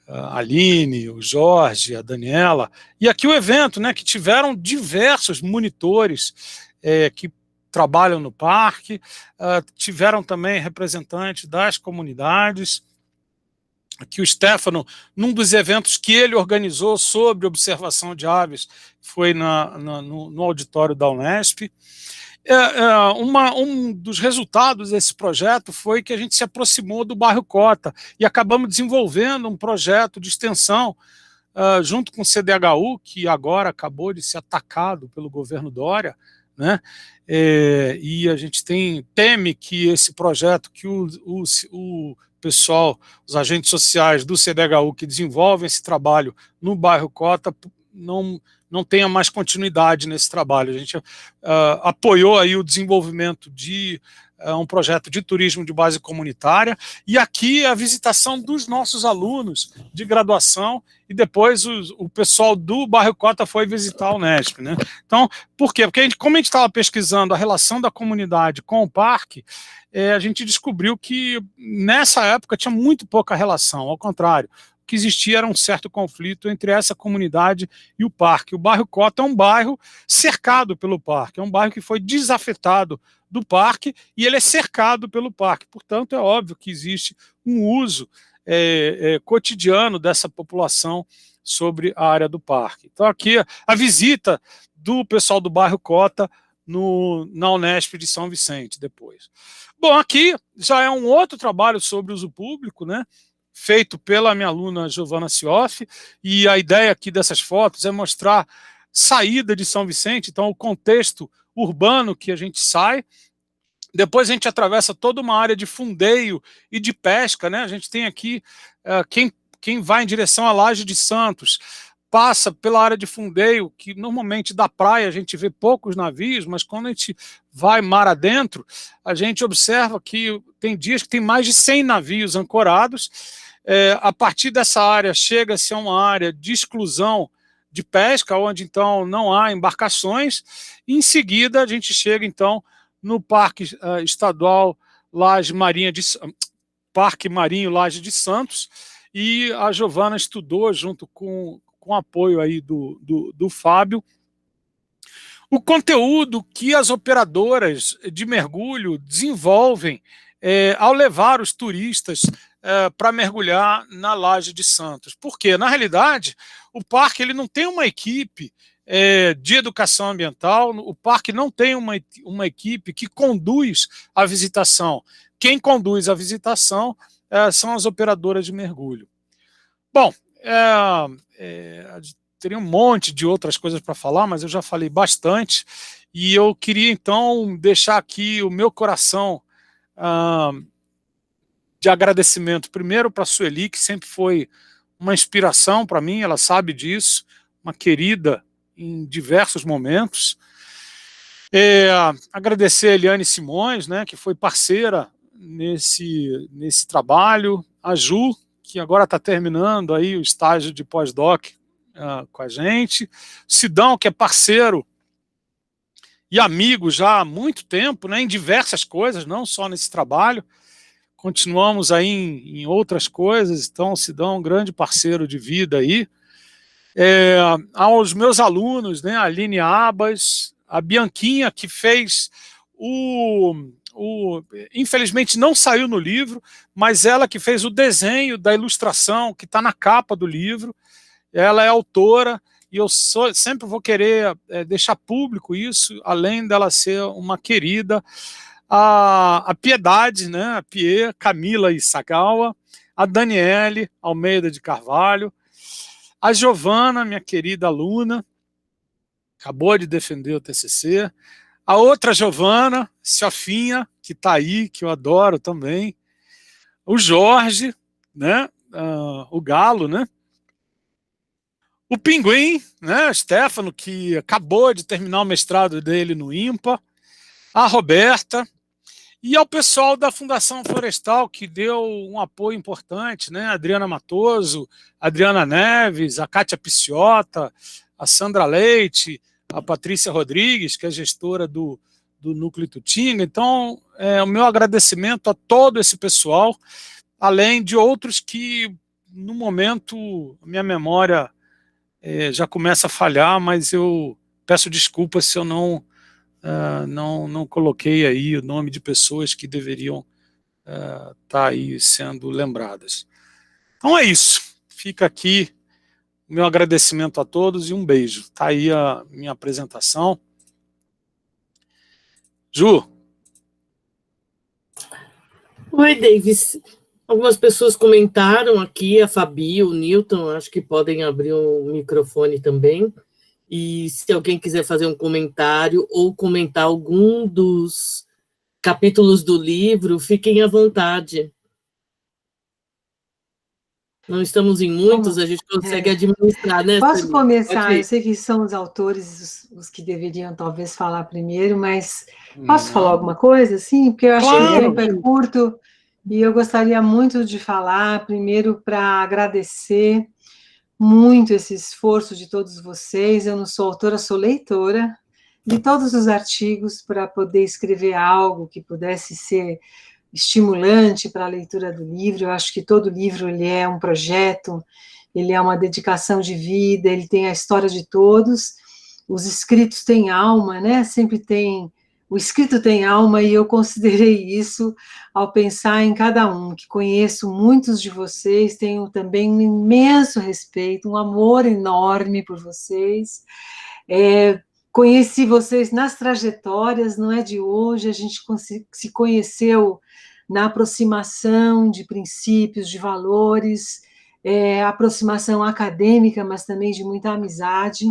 a Aline, o Jorge, a Daniela, e aqui o evento, né, que tiveram diversos monitores que trabalham no parque, tiveram também representantes das comunidades. Aqui o Stefano, num dos eventos que ele organizou sobre observação de aves, foi no auditório da Unesp. Um dos resultados desse projeto foi que a gente se aproximou do bairro Cota e acabamos desenvolvendo um projeto de extensão junto com o CDHU, que agora acabou de ser atacado pelo governo Dória, né? E a gente teme que esse projeto, que o pessoal, os agentes sociais do CDHU que desenvolvem esse trabalho no bairro Cota, não tenha mais continuidade nesse trabalho. A gente apoiou aí o desenvolvimento de um projeto de turismo de base comunitária, e aqui a visitação dos nossos alunos de graduação, e depois o pessoal do bairro Cota foi visitar o Unesp, né? Então, por quê? Porque como a gente estava pesquisando a relação da comunidade com o parque, a gente descobriu que nessa época tinha muito pouca relação, ao contrário, que existia era um certo conflito entre essa comunidade e o parque. O bairro Cota é um bairro cercado pelo parque, é um bairro que foi desafetado do parque e ele é cercado pelo parque. Portanto, é óbvio que existe um uso cotidiano dessa população sobre a área do parque. Então, aqui a visita do pessoal do bairro Cota na Unesp de São Vicente depois. Bom, aqui já é um outro trabalho sobre uso público, né? Feito pela minha aluna Giovana Sioff, e a ideia aqui dessas fotos é mostrar saída de São Vicente, então o contexto urbano que a gente sai, depois a gente atravessa toda uma área de fundeio e de pesca, né? A gente tem aqui, quem vai em direção à Laje de Santos, passa pela área de fundeio, que normalmente da praia a gente vê poucos navios, mas quando a gente vai mar adentro, a gente observa que tem dias que tem mais de 100 navios ancorados. A partir dessa área chega-se a uma área de exclusão de pesca, onde então não há embarcações, e em seguida a gente chega então no Parque Estadual Parque Marinho Laje de Santos, e a Giovana estudou junto com apoio aí do Fábio, o conteúdo que as operadoras de mergulho desenvolvem ao levar os turistas para mergulhar na Laje de Santos. Por quê? Na realidade, o parque ele não tem uma equipe de educação ambiental, o parque não tem uma equipe que conduz a visitação. Quem conduz a visitação são as operadoras de mergulho. Bom, teria um monte de outras coisas para falar, mas eu já falei bastante, e eu queria então deixar aqui o meu coração de agradecimento, primeiro para a Sueli, que sempre foi uma inspiração para mim, ela sabe disso, uma querida em diversos momentos. Agradecer a Eliane Simões, né, que foi parceira nesse trabalho, a Ju, que agora está terminando aí o estágio de pós-doc com a gente, Sidão, que é parceiro e amigo já há muito tempo, né, em diversas coisas, não só nesse trabalho, continuamos aí em outras coisas, então o Sidão é um grande parceiro de vida aí. Aos meus alunos, né, a Aline Abas, a Bianquinha, que fez infelizmente não saiu no livro, mas ela que fez o desenho da ilustração que está na capa do livro, ela é autora, e eu sempre vou querer deixar público isso, além dela ser uma querida. A Piedade, né, a Pie, Camila Isagawa, a Daniele Almeida de Carvalho, a Giovana, minha querida aluna, acabou de defender o TCC, a outra Giovana, Siofinha, que está aí, que eu adoro também, o Jorge, né, o Galo, né, o Pinguim, né, Stefano, que acabou de terminar o mestrado dele no IMPA, a Roberta, e ao pessoal da Fundação Florestal, que deu um apoio importante, né, a Adriana Matoso, a Adriana Neves, a Kátia Picciota, a Sandra Leite, a Patrícia Rodrigues, que é gestora do Núcleo Itutinga. Então, o meu agradecimento a todo esse pessoal, além de outros que, no momento, minha memória já começa a falhar, mas eu peço desculpas se eu não coloquei aí o nome de pessoas que deveriam estar aí sendo lembradas. Então é isso. Fica aqui o meu agradecimento a todos e um beijo. Está aí a minha apresentação. Ju? Oi, Davis. Algumas pessoas comentaram aqui, a Fabi, o Newton, acho que podem abrir o microfone também. E se alguém quiser fazer um comentário ou comentar algum dos capítulos do livro, fiquem à vontade. Não estamos em muitos, a gente consegue administrar, né? Posso começar? Eu Pode sei que são os autores os que deveriam talvez falar primeiro, mas posso falar alguma coisa? Sim, porque eu acho que o tempo é curto e eu gostaria muito de falar, primeiro, para agradecer muito esse esforço de todos vocês. Eu não sou autora, sou leitora de todos os artigos para poder escrever algo que pudesse ser estimulante para a leitura do livro. Eu acho que todo livro ele é um projeto, ele é uma dedicação de vida, ele tem a história de todos. Os escritos têm alma, né? Sempre tem, o escrito tem alma, e eu considerei isso ao pensar em cada um, que conheço muitos de vocês, tenho também um imenso respeito, um amor enorme por vocês. Conheci vocês nas trajetórias, não é de hoje, a gente se conheceu na aproximação de princípios, de valores, aproximação acadêmica, mas também de muita amizade.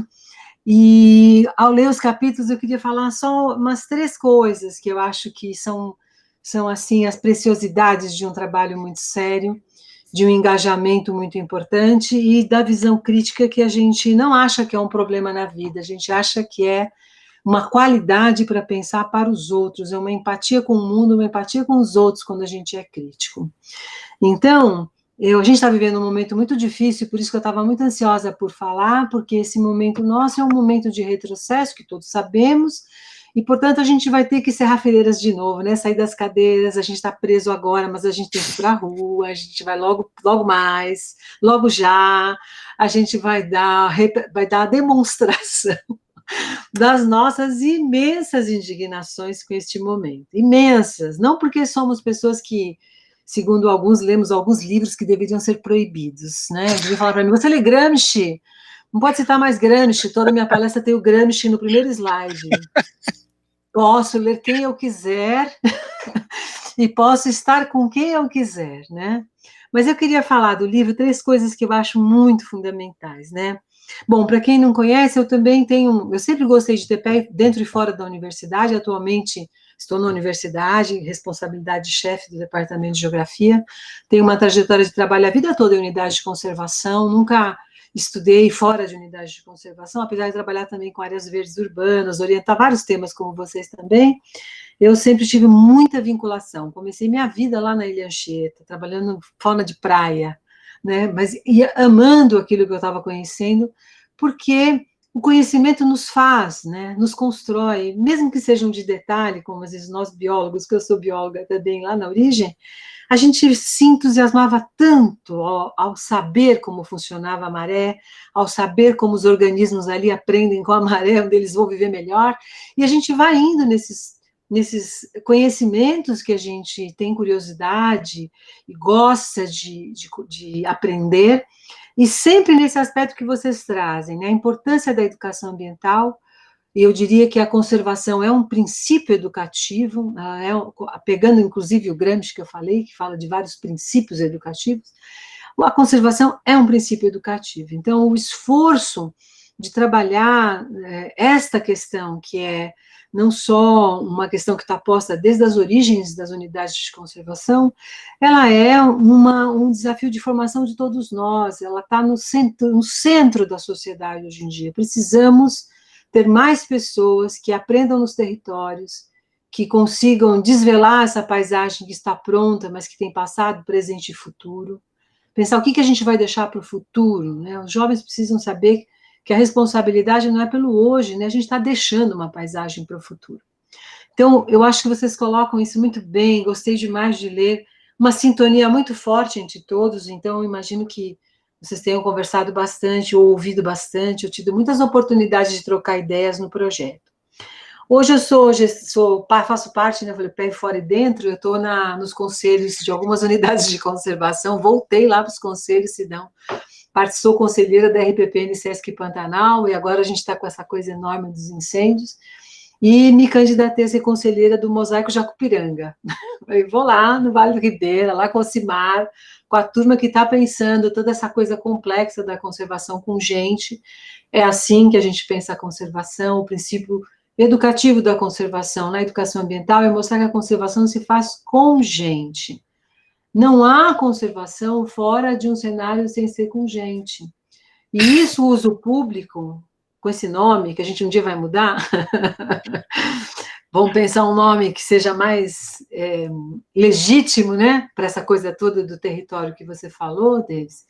E, ao ler os capítulos, eu queria falar só umas 3 coisas que eu acho que são assim, as preciosidades de um trabalho muito sério, de um engajamento muito importante e da visão crítica que a gente não acha que é um problema na vida, a gente acha que é uma qualidade para pensar para os outros, é uma empatia com o mundo, uma empatia com os outros quando a gente é crítico. Então, a gente está vivendo um momento muito difícil, por isso que eu estava muito ansiosa por falar, porque esse momento nosso é um momento de retrocesso, que todos sabemos, e, portanto, a gente vai ter que serrar fileiras de novo, né? Sair das cadeiras, a gente está preso agora, mas a gente tem que ir para a rua, a gente vai logo mais, logo já, a gente vai dar a demonstração das nossas imensas indignações com este momento. Imensas, não porque somos pessoas que, segundo alguns, lemos alguns livros que deveriam ser proibidos, né? Devia falar para mim, você lê Gramsci? Não pode citar mais Gramsci, toda a minha palestra tem o Gramsci no primeiro slide. Posso ler quem eu quiser e posso estar com quem eu quiser, né? Mas eu queria falar do livro 3 coisas que eu acho muito fundamentais, né? Bom, para quem não conhece, eu sempre gostei de ter pé dentro e fora da universidade, atualmente estou na universidade, responsabilidade de chefe do departamento de geografia, tenho uma trajetória de trabalho a vida toda em unidade de conservação, nunca estudei fora de unidade de conservação, apesar de trabalhar também com áreas verdes urbanas, orientar vários temas como vocês também, eu sempre tive muita vinculação, comecei minha vida lá na Ilha Anchieta, trabalhando fauna de praia, né, mas ia amando aquilo que eu estava conhecendo, porque o conhecimento nos faz, né, nos constrói, mesmo que sejam de detalhe, como às vezes nós biólogos, que eu sou bióloga também lá na origem, a gente se entusiasmava tanto ao saber como funcionava a maré, ao saber como os organismos ali aprendem com a maré, onde eles vão viver melhor, e a gente vai indo nesses conhecimentos que a gente tem curiosidade e gosta de aprender, e sempre nesse aspecto que vocês trazem, né, a importância da educação ambiental. E eu diria que a conservação é um princípio educativo, pegando inclusive o Gramsci que eu falei, que fala de vários princípios educativos, a conservação é um princípio educativo. Então, o esforço de trabalhar esta questão, que é não só uma questão que está posta desde as origens das unidades de conservação, ela é um desafio de formação de todos nós, ela está no centro da sociedade hoje em dia. Precisamos ter mais pessoas que aprendam nos territórios, que consigam desvelar essa paisagem que está pronta, mas que tem passado, presente e futuro. Pensar o que a gente vai deixar para o futuro, né? Os jovens precisam saber que a responsabilidade não é pelo hoje, né? A gente está deixando uma paisagem para o futuro. Então, eu acho que vocês colocam isso muito bem, gostei demais de ler, uma sintonia muito forte entre todos, então eu imagino que vocês tenham conversado bastante, ou ouvido bastante, eu tive muitas oportunidades de trocar ideias no projeto. Hoje eu faço parte, né, eu falei, pé fora e dentro, eu estou nos conselhos de algumas unidades de conservação, voltei lá para os conselhos, sou conselheira da RPPN Sesc Pantanal, e agora a gente está com essa coisa enorme dos incêndios, e me candidatei a ser conselheira do Mosaico Jacupiranga. Eu vou lá no Vale do Ribeira, lá com o Cimar, com a turma que está pensando toda essa coisa complexa da conservação com gente. É assim que a gente pensa a conservação, o princípio educativo da conservação na educação ambiental é mostrar que a conservação se faz com gente. Não há conservação fora de um cenário sem ser com gente. E isso, o uso público, com esse nome, que a gente um dia vai mudar, vamos pensar um nome que seja mais legítimo, né, para essa coisa toda do território que você falou, Davis.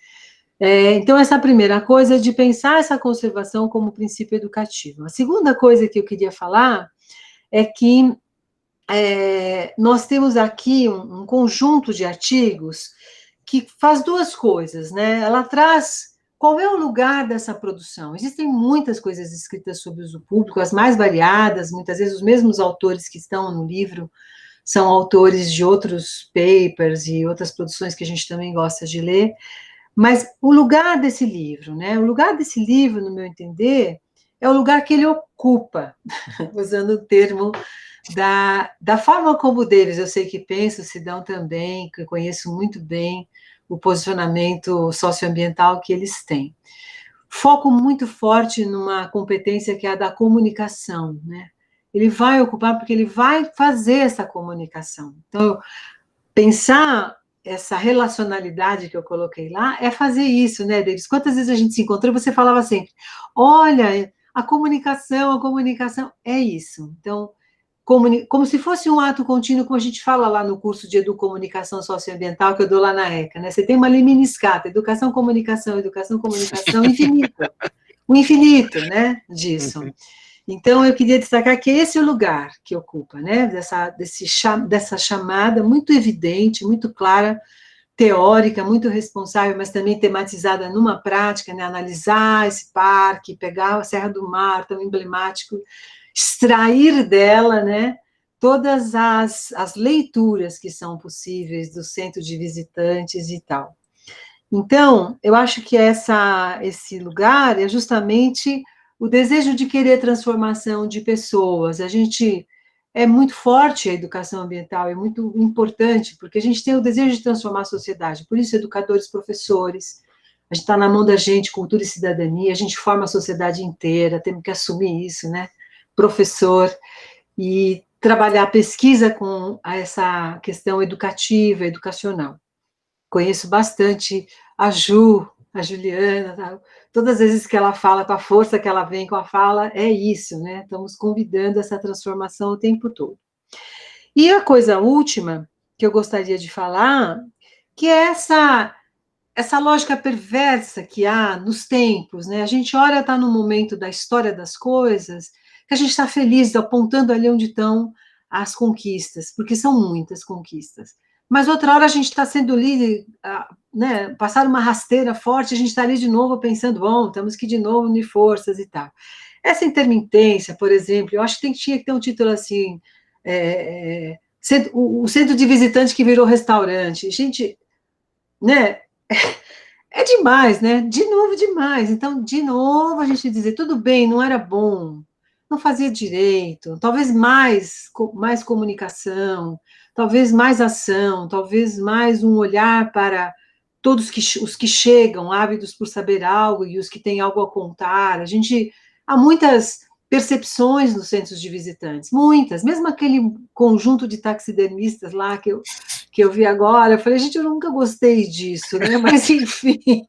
Então, essa primeira coisa é de pensar essa conservação como princípio educativo. A segunda coisa que eu queria falar é que nós temos aqui um conjunto de artigos que faz duas coisas, né? Ela traz qual é o lugar dessa produção. Existem muitas coisas escritas sobre o uso público, as mais variadas, muitas vezes os mesmos autores que estão no livro são autores de outros papers e outras produções que a gente também gosta de ler. Mas o lugar desse livro, né? O lugar desse livro, no meu entender, é o lugar que ele ocupa, usando o termo da forma como o Davis, eu sei que pensa, o Sidão também, que eu conheço muito bem o posicionamento socioambiental que eles têm. Foco muito forte numa competência que é a da comunicação, né? Ele vai ocupar porque ele vai fazer essa comunicação. Então, pensar essa relacionalidade que eu coloquei lá é fazer isso, né, Davis? Quantas vezes a gente se encontrou e você falava sempre, olha, a comunicação é isso. Então, como se fosse um ato contínuo, como a gente fala lá no curso de Educomunicação Socioambiental que eu dou lá na ECA, né? Você tem uma liminiscata, educação, comunicação, infinita. O infinito, né, disso. Então, eu queria destacar que esse é o lugar que ocupa, né, dessa chamada muito evidente, muito clara, teórica, muito responsável, mas também tematizada numa prática, né, analisar esse parque, pegar a Serra do Mar, tão emblemático, extrair dela, né, todas as leituras que são possíveis do centro de visitantes e tal. Então, eu acho que esse lugar é justamente o desejo de querer transformação de pessoas. É muito forte a educação ambiental, é muito importante, porque a gente tem o desejo de transformar a sociedade, por isso educadores, professores, a gente está na mão da gente, cultura e cidadania, a gente forma a sociedade inteira, temos que assumir isso, né? Professor, e trabalhar a pesquisa com essa questão educativa, educacional. Conheço bastante a Juliana, tá? Todas as vezes que ela fala, com a força que ela vem com a fala, é isso, né? Estamos convidando essa transformação o tempo todo. E a coisa última que eu gostaria de falar, que é essa lógica perversa que há nos tempos, né? A gente olha, está no momento da história das coisas, que a gente está feliz apontando ali onde estão as conquistas, porque são muitas conquistas. Mas outra hora a gente está sendo líder, né, passar uma rasteira forte, a gente está ali de novo pensando, bom, temos que de novo unir forças e tal. Essa intermitência, por exemplo, eu acho que tinha que ter um título assim, o centro de visitante que virou restaurante. Gente, né, é demais, né? De novo demais. Então, de novo a gente dizer, tudo bem, não era bom, não fazia direito, talvez mais comunicação, talvez mais ação, talvez mais um olhar para todos os que chegam, ávidos por saber algo e os que têm algo a contar. Há muitas percepções nos centros de visitantes, muitas, mesmo aquele conjunto de taxidermistas lá que eu vi agora, eu falei, gente, eu nunca gostei disso, né? Mas, enfim,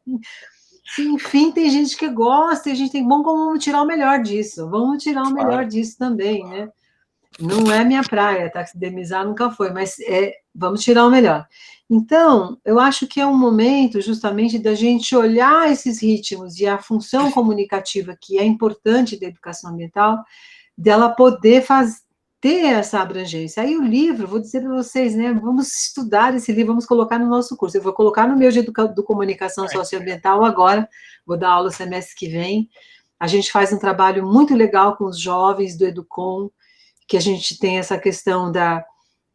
tem gente que gosta, e a gente tem, bom, como vamos tirar o melhor disso, vamos tirar o melhor disso também, né? Não é minha praia, taxidermizar nunca foi, mas vamos tirar o melhor. Então, eu acho que é um momento, justamente, da gente olhar esses ritmos e a função comunicativa que é importante da educação ambiental, dela poder ter essa abrangência. Aí o livro, vou dizer para vocês, né, vamos estudar esse livro, vamos colocar no nosso curso. Eu vou colocar no meu do Comunicação Socioambiental agora, vou dar aula semestre que vem. A gente faz um trabalho muito legal com os jovens do Educom, que a gente tem essa questão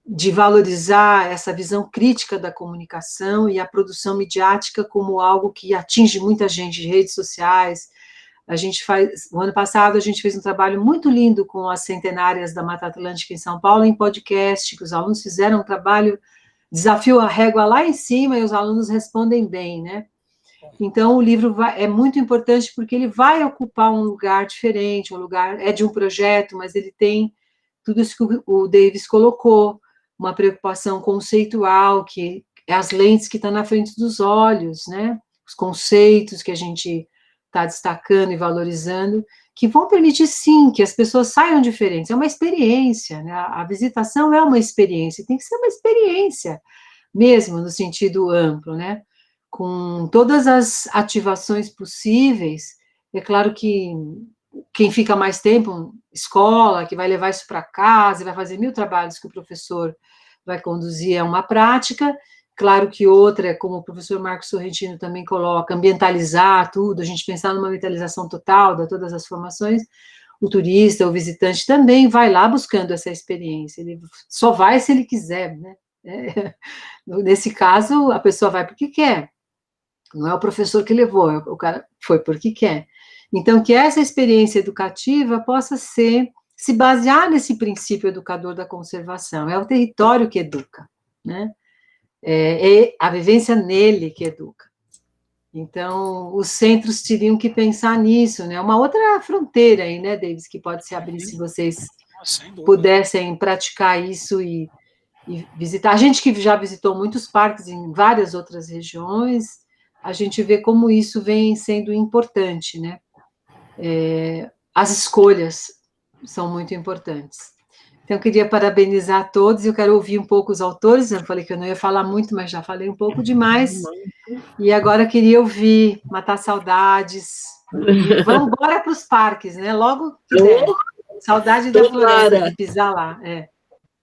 de valorizar essa visão crítica da comunicação e a produção midiática como algo que atinge muita gente, de redes sociais, o ano passado a gente fez um trabalho muito lindo com as centenárias da Mata Atlântica em São Paulo, em podcast, que os alunos fizeram um trabalho, desafio a régua lá em cima, e os alunos respondem bem, né? Então, o livro é muito importante porque ele vai ocupar um lugar diferente, é de um projeto, mas ele tem tudo isso que o Davis colocou, uma preocupação conceitual, que é as lentes que estão na frente dos olhos, né? Os conceitos que a gente está destacando e valorizando, que vão permitir, sim, que as pessoas saiam diferentes. É uma experiência, né? A visitação é uma experiência, tem que ser uma experiência mesmo, no sentido amplo, né? Com todas as ativações possíveis. É claro que quem fica mais tempo, escola, que vai levar isso para casa, vai fazer 1000 trabalhos que o professor vai conduzir, é uma prática. Claro que outra, como o professor Marcos Sorrentino também coloca, ambientalizar tudo, a gente pensar numa ambientalização total de todas as formações. O turista, o visitante também vai lá buscando essa experiência, ele só vai se ele quiser, né? Nesse caso, a pessoa vai porque quer, não é o professor que levou, o cara foi porque quer. Então, que essa experiência educativa possa se basear nesse princípio educador da conservação, é o território que educa, né? É a vivência nele que educa. Então, os centros teriam que pensar nisso, né? Uma outra fronteira aí, né, Davis, que pode se abrir se vocês pudessem praticar isso e visitar. A gente que já visitou muitos parques em várias outras regiões, a gente vê como isso vem sendo importante, né? As escolhas são muito importantes. Então, eu queria parabenizar a todos, eu quero ouvir um pouco os autores, eu falei que eu não ia falar muito, mas já falei um pouco demais, e agora eu queria ouvir, matar saudades, e vamos embora para os parques, né? Logo que der. Saudade da floresta, de pisar lá.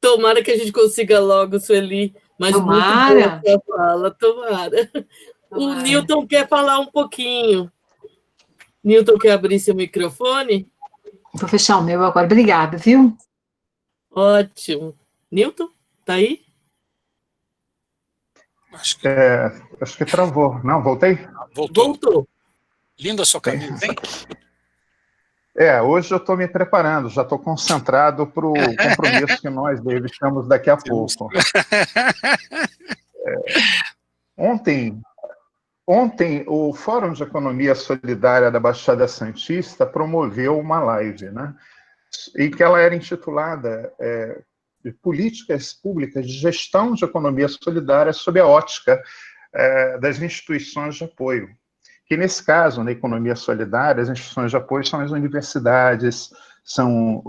Tomara que a gente consiga logo, Sueli, mas tomara. Muito boa fala, tomara. O Newton quer falar um pouquinho. Newton, quer abrir seu microfone? Vou fechar o meu agora, obrigada, viu? Ótimo. Newton, tá aí? Acho que travou. Não, voltei? Voltou. Linda a sua camisa, hein? Hoje eu estou me preparando, já estou concentrado para o compromisso que nós, David, temos daqui a pouco. Ontem, o Fórum de Economia Solidária da Baixada Santista promoveu uma live, né? E que ela era intitulada de Políticas Públicas de Gestão de Economia Solidária sob a ótica das instituições de apoio. Que, nesse caso, na economia solidária, as instituições de apoio são as universidades, são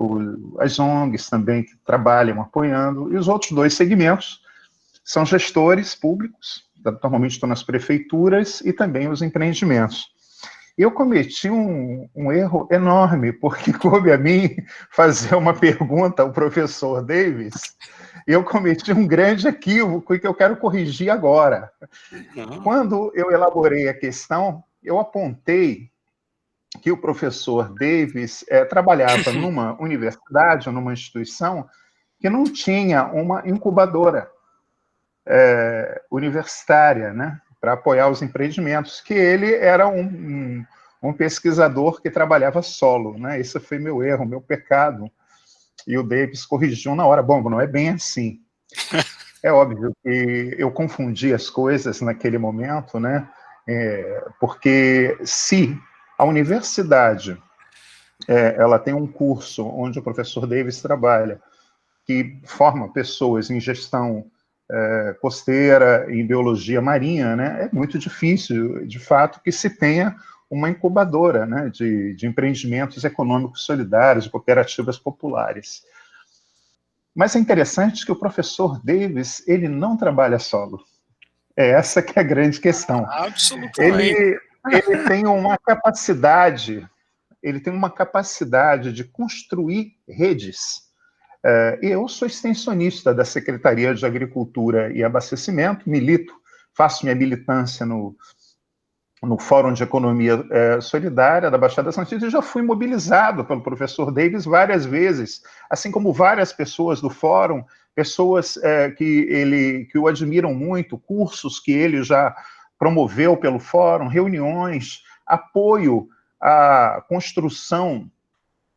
as ONGs também que trabalham apoiando, e os outros 2 segmentos são gestores públicos, normalmente estão nas prefeituras, e também os empreendimentos. Eu cometi um erro enorme, porque coube a mim fazer uma pergunta ao professor Davis, e eu cometi um grande equívoco que eu quero corrigir agora. Quando eu elaborei a questão, eu apontei que o professor Davis trabalhava numa universidade ou numa instituição que não tinha uma incubadora universitária, né, para apoiar os empreendimentos, que ele era um pesquisador que trabalhava solo, né? Esse foi meu erro, meu pecado, e o Davis corrigiu na hora. Bom, não é bem assim. É óbvio que eu confundi as coisas naquele momento, né? Porque se a universidade ela tem um curso onde o professor Davis trabalha, que forma pessoas em gestão costeira, em biologia marinha, né? É muito difícil, de fato, que se tenha uma incubadora, né, de empreendimentos econômicos solidários, de cooperativas populares. Mas é interessante que o professor Davis, ele não trabalha solo. É essa que é a grande questão. Absolutamente. Ele tem uma capacidade de construir redes. Eu sou extensionista da Secretaria de Agricultura e Abastecimento, faço minha militância no Fórum de Economia Solidária da Baixada Santista e já fui mobilizado pelo professor Davis várias vezes, assim como várias pessoas do Fórum, pessoas que o admiram muito, cursos que ele já promoveu pelo Fórum, reuniões, apoio a construção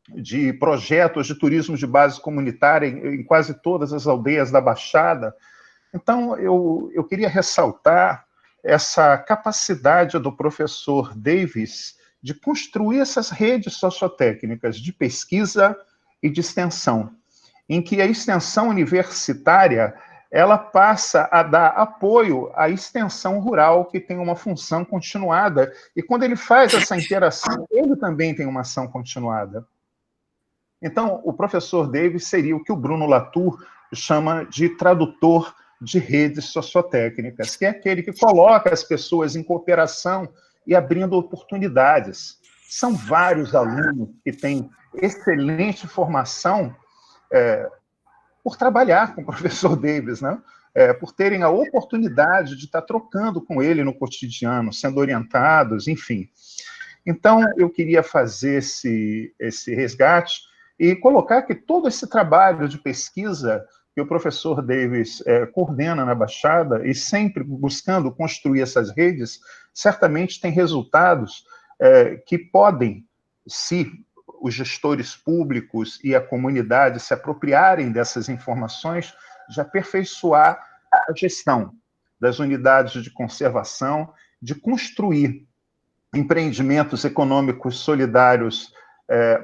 de projetos de turismo de base comunitária em quase todas as aldeias da Baixada. Então, eu queria ressaltar essa capacidade do professor Davis de construir essas redes sociotécnicas de pesquisa e de extensão, em que a extensão universitária ela passa a dar apoio à extensão rural, que tem uma função continuada, e quando ele faz essa interação, ele também tem uma ação continuada. Então, o professor Davis seria o que o Bruno Latour chama de tradutor de redes sociotécnicas, que é aquele que coloca as pessoas em cooperação e abrindo oportunidades. São vários alunos que têm excelente formação por trabalhar com o professor Davis, né? Por terem a oportunidade de estar trocando com ele no cotidiano, sendo orientados, enfim. Então, eu queria fazer esse resgate e colocar que todo esse trabalho de pesquisa que o professor Davis coordena na Baixada, e sempre buscando construir essas redes, certamente tem resultados que podem, se os gestores públicos e a comunidade se apropriarem dessas informações, de aperfeiçoar a gestão das unidades de conservação, de construir empreendimentos econômicos solidários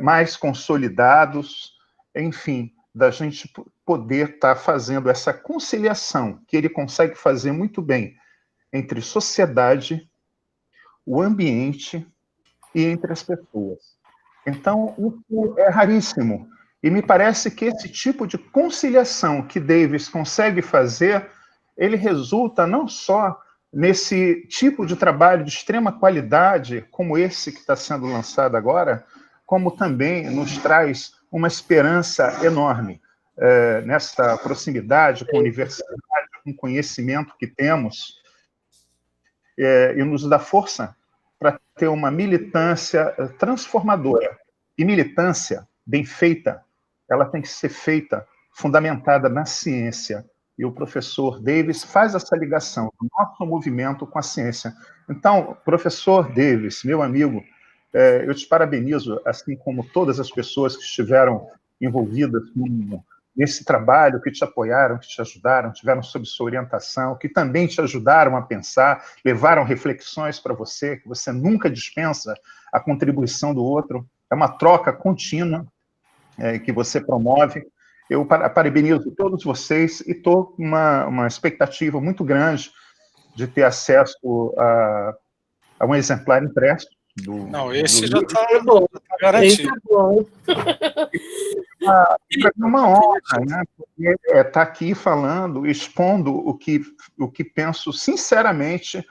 mais consolidados, enfim, da gente poder estar fazendo essa conciliação que ele consegue fazer muito bem entre sociedade, o ambiente e entre as pessoas. Então, isso é raríssimo. E me parece que esse tipo de conciliação que Davis consegue fazer, ele resulta não só nesse tipo de trabalho de extrema qualidade, como esse que está sendo lançado agora, como também nos traz uma esperança enorme nessa proximidade com a universidade, com o conhecimento que temos, e nos dá força para ter uma militância transformadora. E militância bem feita, ela tem que ser feita fundamentada na ciência. E o professor Davis faz essa ligação do nosso movimento com a ciência. Então, professor Davis, meu amigo, eu te parabenizo, assim como todas as pessoas que estiveram envolvidas nesse trabalho, que te apoiaram, que te ajudaram, tiveram sob sua orientação, que também te ajudaram a pensar, levaram reflexões para você, que você nunca dispensa a contribuição do outro. É uma troca contínua que você promove. Eu parabenizo todos vocês e estou com uma expectativa muito grande de ter acesso a um exemplar impresso. Não, esse já está garantido. Esse é bom. É uma honra, né? Estar aqui falando, expondo o que penso sinceramente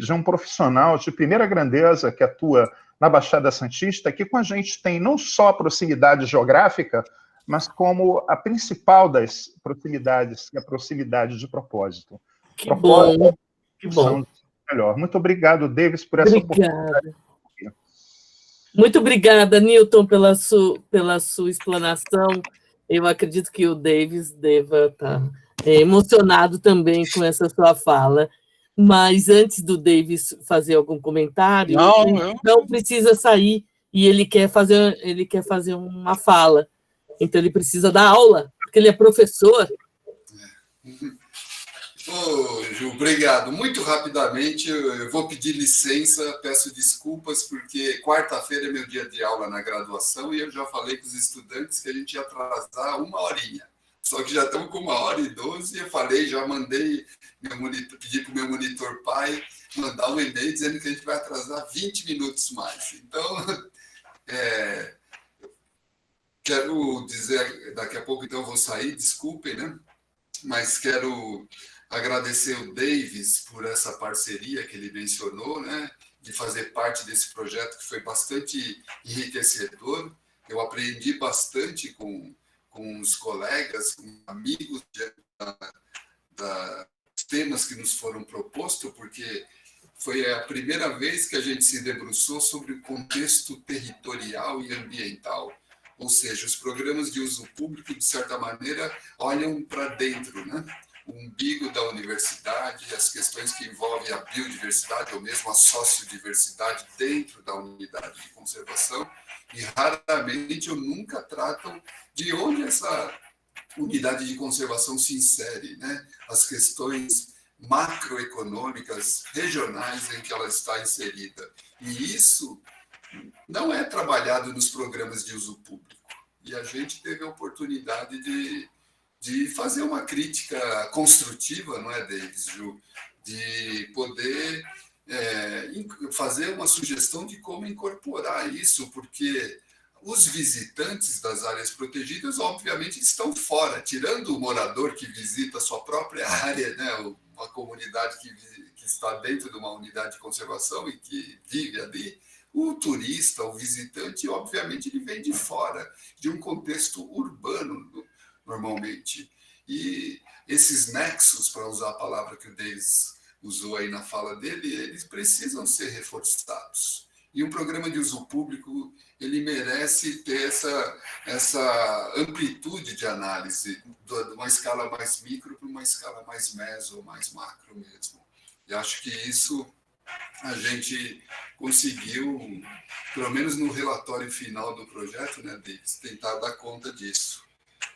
de um profissional de primeira grandeza que atua na Baixada Santista, que com a gente tem não só a proximidade geográfica, mas como a principal das proximidades, que é a proximidade de propósito. Que propósito, bom, que bom. Melhor. Muito obrigado, Davis, por essa oportunidade. Muito obrigada, Newton, pela sua explanação. Eu acredito que o Davis deva estar emocionado também com essa sua fala. Mas antes do Davis fazer algum comentário, não precisa sair e ele quer fazer uma fala. Então ele precisa dar aula, porque ele é professor. Ju, obrigado. Muito rapidamente, eu vou pedir licença, peço desculpas, porque quarta-feira é meu dia de aula na graduação e eu já falei com os estudantes que a gente ia atrasar 1 horinha. Só que já estamos com 1h12 e eu falei, já mandei, pedi para o meu monitor pai mandar um e-mail dizendo que a gente vai atrasar 20 minutos mais. Então, quero dizer, daqui a pouco então eu vou sair, desculpem, né? Mas quero agradecer o Davis por essa parceria que ele mencionou, né? De fazer parte desse projeto que foi bastante enriquecedor. Eu aprendi bastante com os colegas, com amigos dos temas que nos foram propostos, porque foi a primeira vez que a gente se debruçou sobre o contexto territorial e ambiental. Ou seja, os programas de uso público, de certa maneira, olham para dentro, né? o umbigo da universidade, as questões que envolvem a biodiversidade ou mesmo a sociodiversidade dentro da unidade de conservação, e raramente ou nunca tratam de onde essa unidade de conservação se insere, né? As questões macroeconômicas regionais em que ela está inserida. E isso não é trabalhado nos programas de uso público. E a gente teve a oportunidade de fazer uma crítica construtiva, não é, Davis, Ju? De poder fazer uma sugestão de como incorporar isso, porque os visitantes das áreas protegidas, obviamente, estão fora, tirando o morador que visita a sua própria área, né, uma comunidade que está dentro de uma unidade de conservação e que vive ali. O turista, o visitante, obviamente, ele vem de fora, de um contexto urbano, normalmente. E esses nexos, para usar a palavra que o Davis usou aí na fala dele, eles precisam ser reforçados. E um programa de uso público, ele merece ter essa amplitude de análise, de uma escala mais micro para uma escala mais meso ou mais macro mesmo. E acho que isso a gente conseguiu, pelo menos no relatório final do projeto, né, Davis, tentar dar conta disso.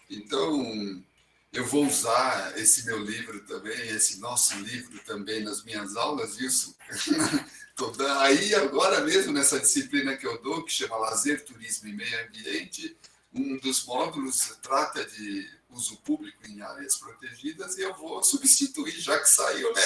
Então, eu vou usar esse meu livro também, esse nosso livro também nas minhas aulas, isso. Aí, agora mesmo, nessa disciplina que eu dou, que chama Lazer, Turismo e Meio Ambiente, um dos módulos trata de uso público em áreas protegidas, e eu vou substituir, já que saiu, né?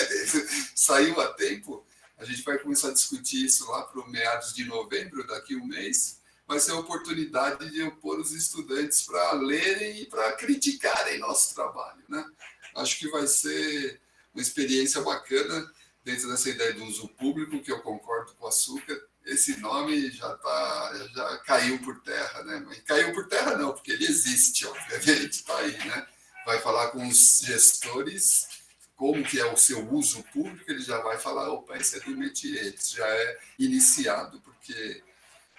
Saiu a tempo. A gente vai começar a discutir isso lá para meados de novembro, daqui a um mês. Vai ser a oportunidade de eu pôr os estudantes para lerem e para criticarem nosso trabalho, né? Acho que vai ser uma experiência bacana dentro dessa ideia do uso público, que eu concordo com o Açúcar. Esse nome já caiu por terra, né? E caiu por terra não, porque ele existe, obviamente, está aí, né? Vai falar com os gestores como que é o seu uso público, ele já vai falar, opa, esse é do métier, isso já é iniciado, porque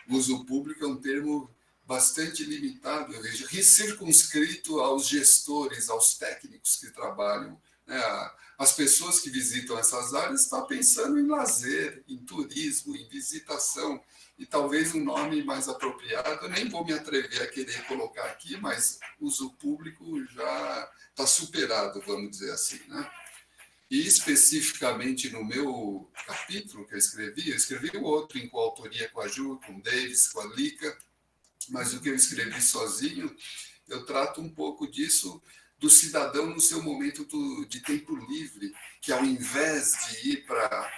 uso público é um termo bastante limitado, eu vejo, circunscrito aos gestores, aos técnicos que trabalham, né? As pessoas que visitam essas áreas estão pensando em lazer, em turismo, em visitação, e talvez um nome mais apropriado, eu nem vou me atrever a querer colocar aqui, mas uso público já está superado, vamos dizer assim, né? E especificamente no meu capítulo que eu escrevi o outro em coautoria com a Ju, com o Davis, com a Lica, mas o que eu escrevi sozinho, eu trato um pouco disso do cidadão no seu momento de tempo livre, que ao invés de ir para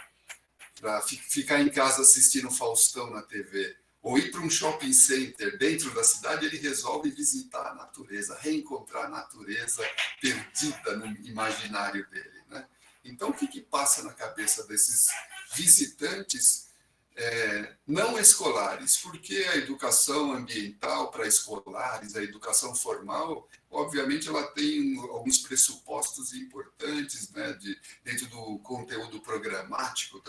ficar em casa assistindo o Faustão na TV, ou ir para um shopping center dentro da cidade, ele resolve visitar a natureza, reencontrar a natureza perdida no imaginário dele, né? Então, o que passa na cabeça desses visitantes não escolares? Porque a educação ambiental para escolares, a educação formal, obviamente, ela tem alguns pressupostos importantes, né, dentro do conteúdo programático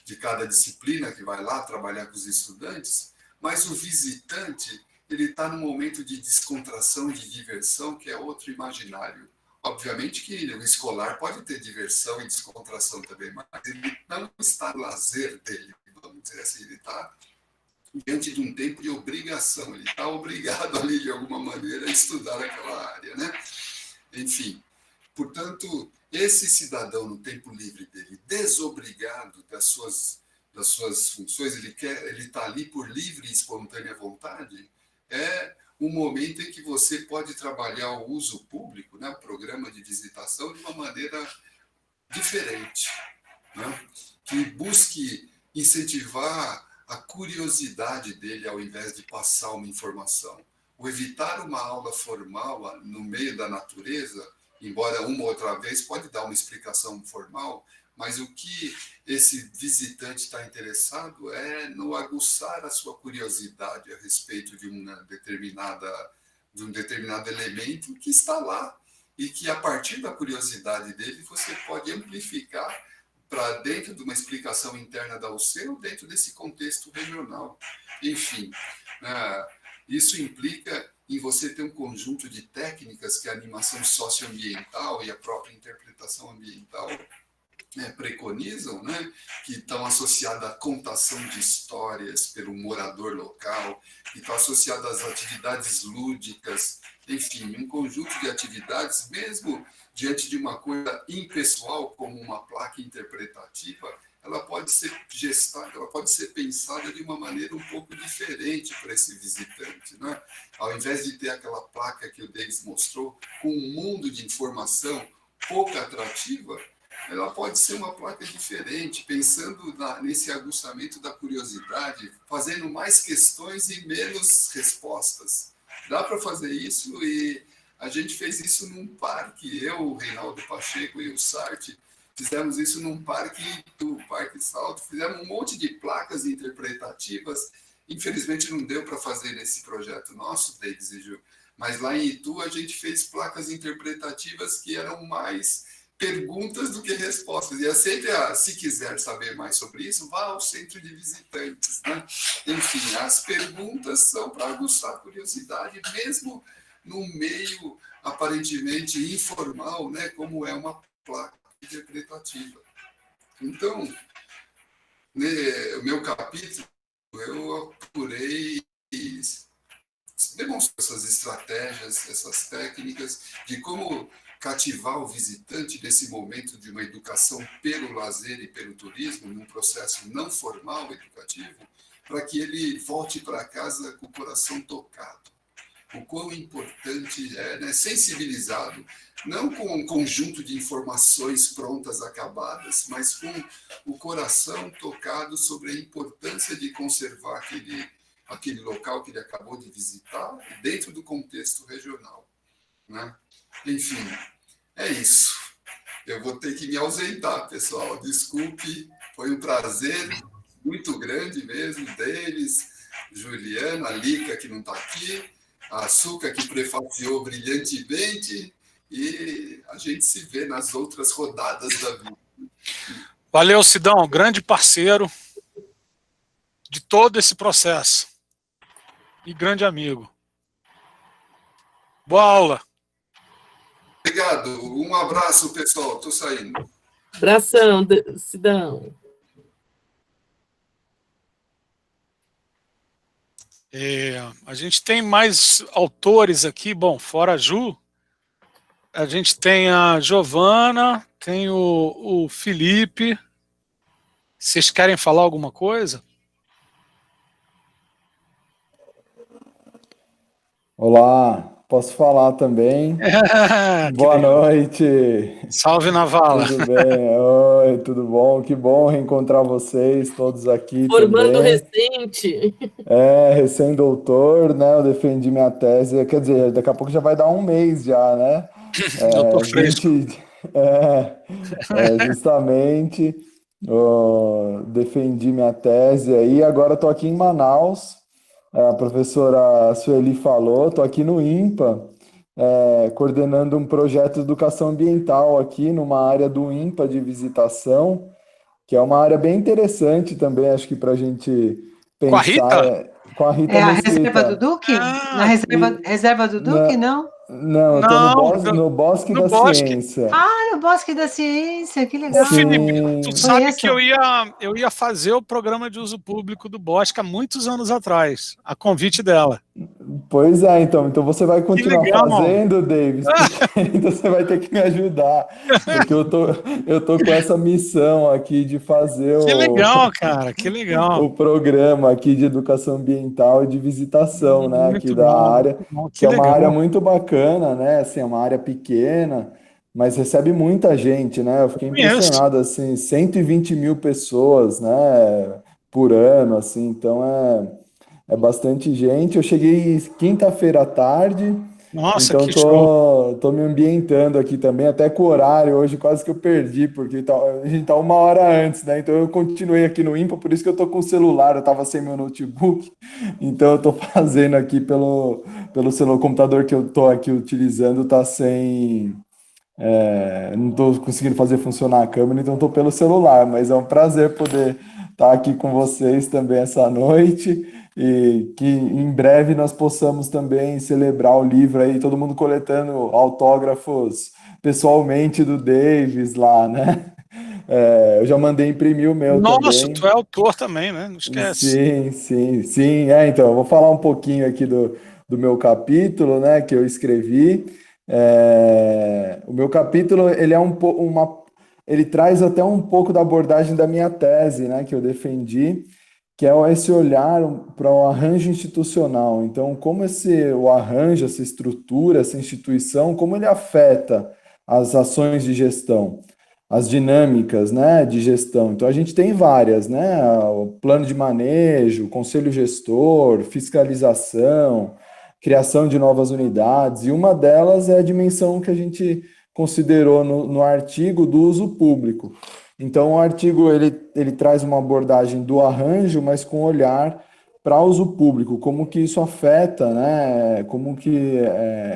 de cada disciplina que vai lá trabalhar com os estudantes, mas o visitante ele está num momento de descontração, de diversão, que é outro imaginário. Obviamente que o escolar pode ter diversão e descontração também, mas ele não está no lazer dele, vamos dizer assim, ele está diante de um tempo de obrigação, ele está obrigado ali, de alguma maneira, a estudar aquela área, né? Enfim, portanto, esse cidadão no tempo livre dele, desobrigado das suas funções, ele está ali por livre e espontânea vontade, é um momento em que você pode trabalhar o uso público, né, o programa de visitação, de uma maneira diferente, né, que busque incentivar a curiosidade dele ao invés de passar uma informação. O evitar uma aula formal no meio da natureza, embora uma ou outra vez pode dar uma explicação formal, mas o que esse visitante está interessado é no aguçar a sua curiosidade a respeito de um determinado elemento que está lá e que, a partir da curiosidade dele, você pode amplificar para dentro de uma explicação interna da UC ou dentro desse contexto regional. Enfim, isso implica em você ter um conjunto de técnicas que a animação socioambiental e a própria interpretação ambiental preconizam, né, que estão associadas à contação de histórias pelo morador local, que estão associadas às atividades lúdicas, enfim, um conjunto de atividades, mesmo diante de uma coisa impessoal, como uma placa interpretativa, ela pode ser gestada, ela pode ser pensada de uma maneira um pouco diferente para esse visitante, né? Ao invés de ter aquela placa que o Davis mostrou, com um mundo de informação pouco atrativa, ela pode ser uma placa diferente, pensando nesse aguçamento da curiosidade, fazendo mais questões e menos respostas. Dá para fazer isso e a gente fez isso num parque, eu, o Reinaldo Pacheco e o Sartre, fizemos isso num parque do Parque Salto, fizemos um monte de placas interpretativas, infelizmente não deu para fazer nesse projeto nosso, Davis e Ju, mas lá em Itu a gente fez placas interpretativas que eram mais perguntas do que respostas. E é sempre, se quiser saber mais sobre isso, vá ao centro de visitantes, né? Enfim, as perguntas são para aguçar a curiosidade, mesmo num meio aparentemente informal, né, como é uma placa interpretativa. Então, no meu capítulo, eu apurei e demonstrei essas estratégias, essas técnicas de como cativar o visitante nesse momento de uma educação pelo lazer e pelo turismo, num processo não formal educativo, para que ele volte para casa com o coração tocado. O quão importante é, né, sensibilizado, não com um conjunto de informações prontas, acabadas, mas com o coração tocado sobre a importância de conservar aquele local que ele acabou de visitar dentro do contexto regional, né? Enfim, é isso. Eu vou ter que me ausentar, pessoal. Desculpe, foi um prazer muito grande mesmo. Davis, Juliana, a Lica, que não está aqui, a Açúcar, que prefaciou brilhantemente, e a gente se vê nas outras rodadas da vida. Valeu, Sidão, grande parceiro de todo esse processo e grande amigo. Boa aula. Obrigado. Um abraço, pessoal. Estou saindo. Abração, Sidão. A gente tem mais autores aqui, bom, fora a Ju, a gente tem a Giovana, tem o Felipe. Vocês querem falar alguma coisa? Olá, posso falar também? Boa noite. Salve, Navala. Tudo bem? Oi, tudo bom? Que bom reencontrar vocês todos aqui Formando também. recente. Recém-doutor, né? Eu defendi minha tese, quer dizer, daqui a pouco já vai dar um mês já, né? Eu tô fresco. Justamente, defendi minha tese aí, agora estou aqui em Manaus. A professora Sueli falou, estou aqui no INPA, coordenando um projeto de educação ambiental aqui numa área do INPA de visitação, que é uma área bem interessante também, acho que para a gente pensar. Com a Rita? Com a Rita É a Mesquita. reserva do Duque? Na reserva do Duque, não? Não, eu estou no Bosque da Ciência. Ah, no Bosque da Ciência, que legal. Ô, Felipe, tu sabe que eu ia fazer o programa de uso público do Bosque há muitos anos atrás, a convite dela. Pois é, então você vai continuar fazendo, Davis, então você vai ter que me ajudar, porque eu tô com essa missão aqui de fazer Que legal, cara, que legal. O programa aqui de educação ambiental e de visitação, né, Muito aqui bom, da área, que é uma legal. área muito bacana, né, assim, é uma área pequena, mas recebe muita gente, né, eu fiquei impressionado, assim, 120 mil pessoas, né, por ano, assim, então é bastante gente. Eu cheguei quinta-feira à tarde. Nossa, então que show. tô me ambientando aqui também, até com o horário hoje quase que eu perdi, porque a gente tá uma hora antes, né? Então eu continuei aqui no INPA, por isso que eu tô com o celular, eu tava sem meu notebook, então eu tô fazendo aqui pelo celular, computador que eu tô aqui utilizando tá sem... não tô conseguindo fazer funcionar a câmera, então tô pelo celular, mas é um prazer poder estar aqui com vocês também essa noite. e que em breve nós possamos também celebrar o livro aí, todo mundo coletando autógrafos pessoalmente do Davis lá, né? Eu já mandei imprimir o meu Nossa, também. tu é autor também, né? Não esquece. Sim. Então, eu vou falar um pouquinho aqui do meu capítulo, né, que eu escrevi. O meu capítulo, ele é ele traz até um pouco da abordagem da minha tese, né, que eu defendi, que é esse olhar para o arranjo institucional. Então, como o arranjo, essa estrutura, essa instituição, como ele afeta as ações de gestão, as dinâmicas, né, de gestão. Então, a gente tem várias, né, o plano de manejo, conselho gestor, fiscalização, criação de novas unidades, e uma delas é a dimensão que a gente considerou no artigo do uso público. Então, o artigo ele traz uma abordagem do arranjo, mas com olhar para uso público, como que isso afeta, né? Como que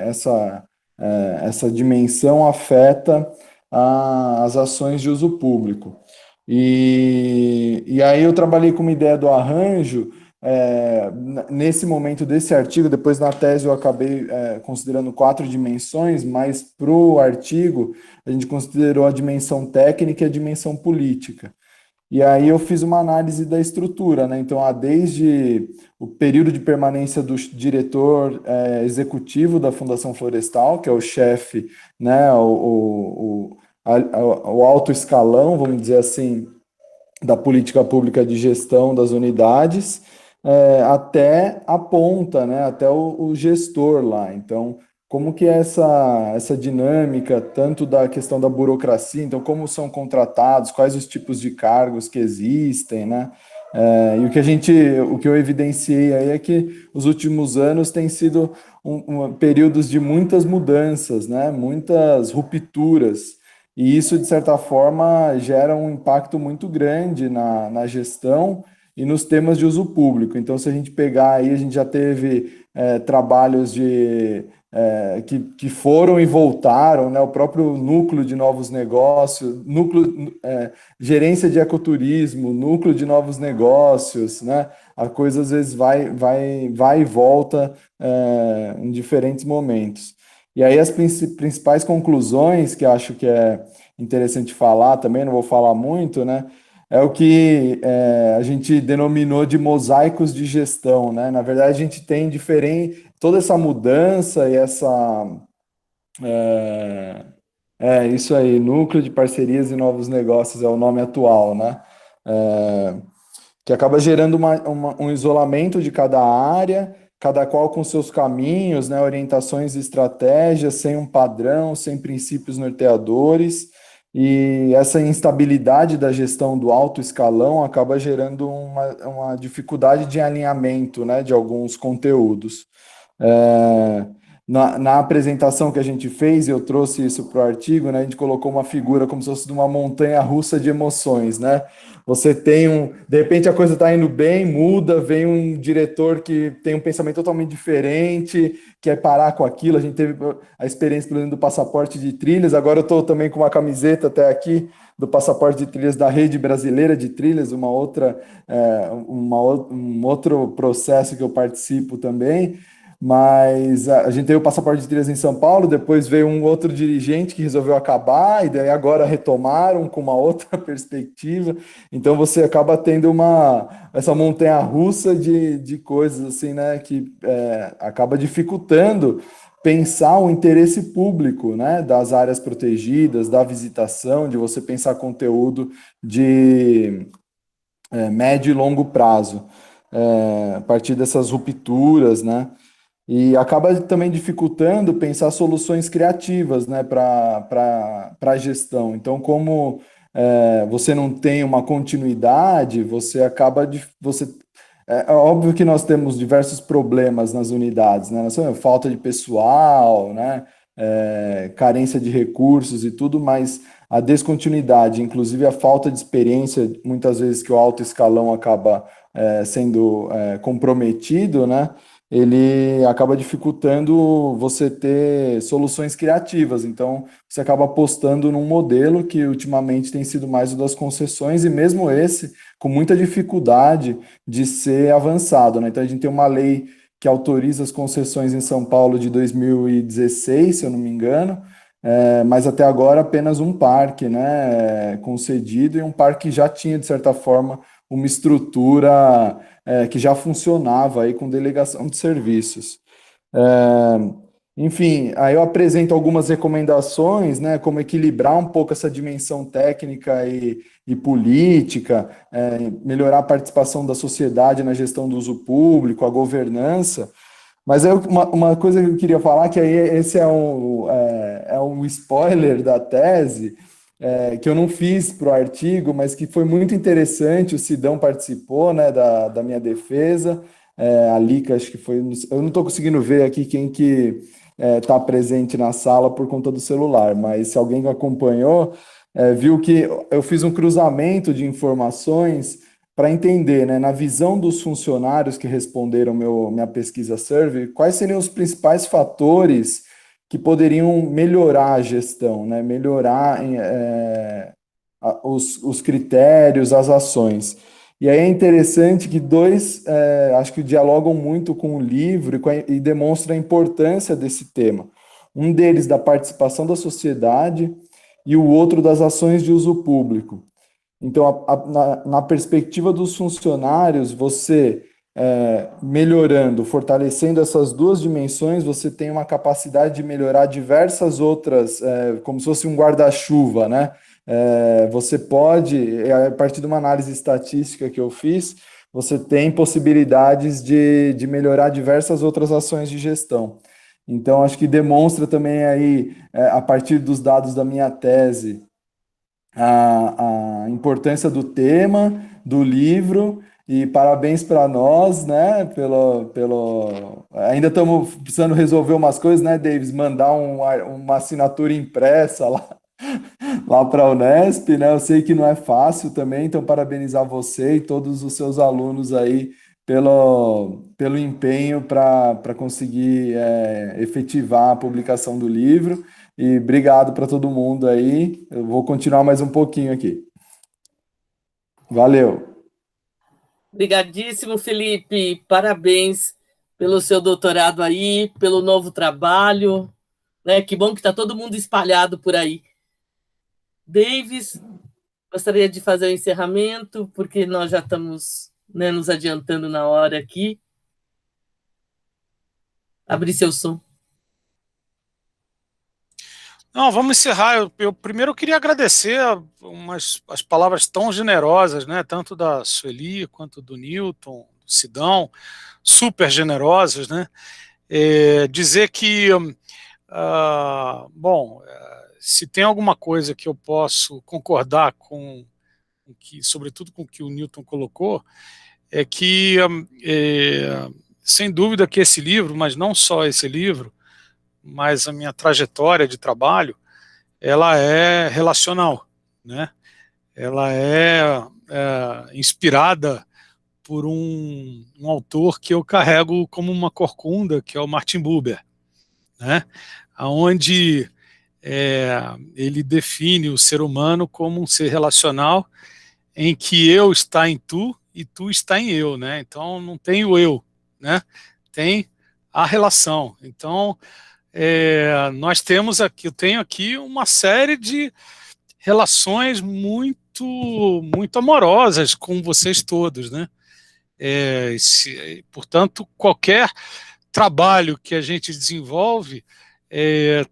essa dimensão afeta as ações de uso público. E aí eu trabalhei com uma ideia do arranjo, nesse momento desse artigo, depois na tese eu acabei considerando 4 dimensões, mas para o artigo a gente considerou a dimensão técnica e a dimensão política. E aí eu fiz uma análise da estrutura, né? Então, desde o período de permanência do diretor executivo da Fundação Florestal, que é o chefe, né? O alto escalão, vamos dizer assim, da política pública de gestão das unidades, até a ponta, né? Até o gestor lá. Então, como que é essa dinâmica, tanto da questão da burocracia, então como são contratados, quais os tipos de cargos que existem, né? E o que eu evidenciei aí é que os últimos anos têm sido períodos de muitas mudanças, né? Muitas rupturas, e isso, de certa forma, gera um impacto muito grande na gestão e nos temas de uso público. Então, se a gente pegar aí, a gente já teve trabalhos que foram e voltaram, né? O próprio núcleo de novos negócios, gerência de ecoturismo, núcleo de novos negócios, né? A coisa às vezes vai e volta em diferentes momentos. E aí as principais conclusões que acho que é interessante falar também, não vou falar muito, né? É o que a gente denominou de mosaicos de gestão, né? Na verdade, a gente tem toda essa mudança e isso aí, Núcleo de Parcerias e Novos Negócios é o nome atual, né? Que acaba gerando um isolamento de cada área, cada qual com seus caminhos, né? Orientações e estratégias, sem um padrão, sem princípios norteadores. E essa instabilidade da gestão do alto escalão acaba gerando uma dificuldade de alinhamento, né, de alguns conteúdos. Na apresentação que a gente fez, eu trouxe isso para o artigo, né, a gente colocou uma figura como se fosse de uma montanha russa de emoções, né? Você tem de repente a coisa está indo bem, muda, vem um diretor que tem um pensamento totalmente diferente, quer parar com aquilo. A gente teve a experiência, por exemplo, do passaporte de trilhas. Agora eu estou também com uma camiseta até aqui do passaporte de trilhas da Rede Brasileira de Trilhas, um outro processo que eu participo também. Mas a gente teve o passaporte de trilhas em São Paulo, depois veio um outro dirigente que resolveu acabar, e daí agora retomaram com uma outra perspectiva. Então você acaba tendo essa montanha-russa de coisas assim, né, que acaba dificultando pensar o interesse público, né, das áreas protegidas, da visitação, de você pensar conteúdo de médio e longo prazo, a partir dessas rupturas, né? E acaba também dificultando pensar soluções criativas, né, para a gestão. Então, como você não tem uma continuidade, você acaba é óbvio que nós temos diversos problemas nas unidades, né? Falta de pessoal, né? Carência de recursos e tudo, mas a descontinuidade, inclusive a falta de experiência, muitas vezes que o alto escalão acaba sendo comprometido, né? ele acaba dificultando você ter soluções criativas. Então, você acaba apostando num modelo que ultimamente tem sido mais o das concessões, e mesmo esse, com muita dificuldade de ser avançado, né? Então, a gente tem uma lei que autoriza as concessões em São Paulo de 2016, se eu não me engano, mas até agora apenas um parque, né, concedido, e um parque que já tinha, de certa forma, uma estrutura que já funcionava aí com delegação de serviços. Enfim, aí eu apresento algumas recomendações, né, como equilibrar um pouco essa dimensão técnica e política, melhorar a participação da sociedade na gestão do uso público, a governança. Mas aí uma coisa que eu queria falar, que aí esse é um spoiler da tese, que eu não fiz para o artigo, mas que foi muito interessante. O Sidão participou, né, da minha defesa, a Lica, acho que foi. Eu não estou conseguindo ver aqui quem que está presente na sala por conta do celular, mas se alguém acompanhou, viu que eu fiz um cruzamento de informações para entender, né, na visão dos funcionários que responderam minha pesquisa survey, quais seriam os principais fatores que poderiam melhorar a gestão, né, melhorar os critérios, as ações. E aí é interessante que dois, acho que dialogam muito com o livro e demonstram a importância desse tema. Um deles da participação da sociedade e o outro das ações de uso público. Então, na perspectiva dos funcionários, você melhorando, fortalecendo essas duas dimensões, você tem uma capacidade de melhorar diversas outras, como se fosse um guarda-chuva, né? Você pode, a partir de uma análise estatística que eu fiz, você tem possibilidades de melhorar diversas outras ações de gestão. Então, acho que demonstra também aí, a partir dos dados da minha tese, a importância do tema, do livro, e parabéns para nós, né, ainda estamos precisando resolver umas coisas, né, Davis, mandar uma assinatura impressa lá para a Unesp, né, eu sei que não é fácil também, então parabenizar você e todos os seus alunos aí pelo empenho para conseguir efetivar a publicação do livro. E obrigado para todo mundo aí. Eu vou continuar mais um pouquinho aqui. Valeu. Obrigadíssimo, Felipe. Parabéns pelo seu doutorado aí, pelo novo trabalho. Né? Que bom que está todo mundo espalhado por aí. Davis, gostaria de fazer o encerramento, porque nós já estamos, né, nos adiantando na hora aqui. Abrir seu som. Não, vamos encerrar. Eu primeiro queria agradecer as palavras tão generosas, né, tanto da Sueli quanto do Newton, do Sidão, super generosas, né? Dizer que, se tem alguma coisa que eu posso concordar sobretudo com o que o Newton colocou, é que, sem dúvida que esse livro, mas não só esse livro, mas a minha trajetória de trabalho, ela é relacional, né? Ela é inspirada por um autor que eu carrego como uma corcunda, que é o Martin Buber, né? Onde ele define o ser humano como um ser relacional em que eu está em tu e tu está em eu, né? Então não tem o eu, né? Tem a relação. Então nós temos aqui, eu tenho aqui uma série de relações muito amorosas com vocês todos, né? Portanto, qualquer trabalho que a gente desenvolve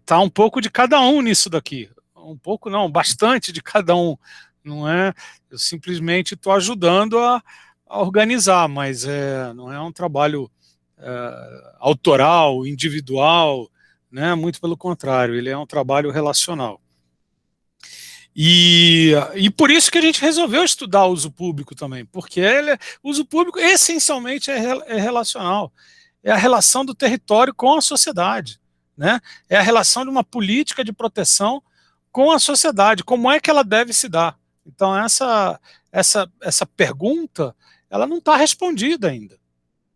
tá um pouco de cada um nisso daqui. Um pouco não, bastante de cada um. Não é? Eu simplesmente estou ajudando a organizar, mas não é um trabalho autoral, individual, né? Muito pelo contrário, ele é um trabalho relacional. E por isso que a gente resolveu estudar o uso público também, porque o uso público essencialmente é relacional. É a relação do território com a sociedade, né? É a relação de uma política de proteção com a sociedade, como é que ela deve se dar. Então essa pergunta, ela não está respondida ainda.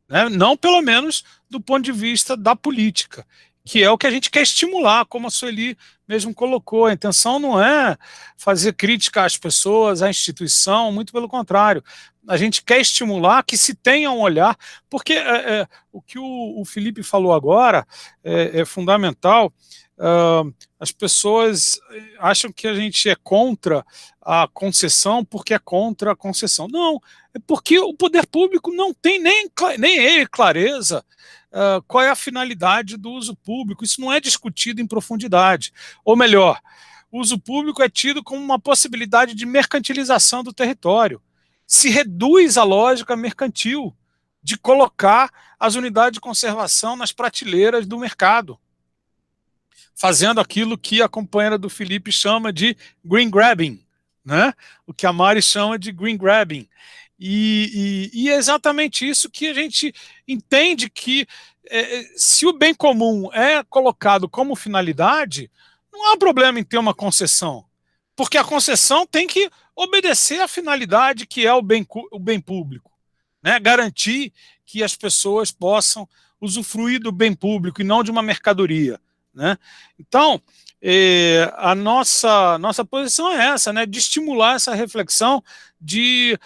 né? Não pelo menos do ponto de vista da política, que é o que a gente quer estimular, como a Sueli mesmo colocou. A intenção não é fazer crítica às pessoas, à instituição, muito pelo contrário. A gente quer estimular que se tenha um olhar, porque o que o Felipe falou agora é fundamental. As pessoas acham que a gente é contra a concessão porque é contra a concessão. Não, é porque o poder público não tem nem ele clareza qual é a finalidade do uso público. Isso não é discutido em profundidade. Ou melhor, o uso público é tido como uma possibilidade de mercantilização do território. Se reduz a lógica mercantil de colocar as unidades de conservação nas prateleiras do mercado, fazendo aquilo que a companheira do Felipe chama de green grabbing, né? O que a Mari chama de green grabbing. E é exatamente isso que a gente entende que se o bem comum é colocado como finalidade, não há problema em ter uma concessão, porque a concessão tem que obedecer à finalidade que é o bem público, né? Garantir que as pessoas possam usufruir do bem público e não de uma mercadoria, né? Então, a nossa posição é essa, né? De estimular essa reflexão, de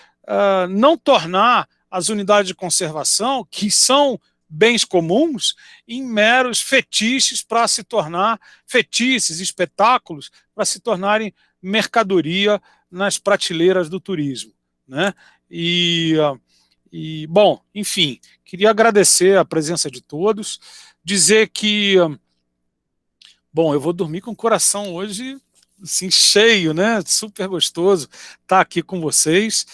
não tornar as unidades de conservação, que são bens comuns, em meros fetiches para se tornar fetiches, espetáculos, para se tornarem mercadoria nas prateleiras do turismo, né? Bom, enfim, queria agradecer a presença de todos, dizer que, bom, eu vou dormir com o coração hoje assim, cheio, né? Super gostoso estar aqui com vocês.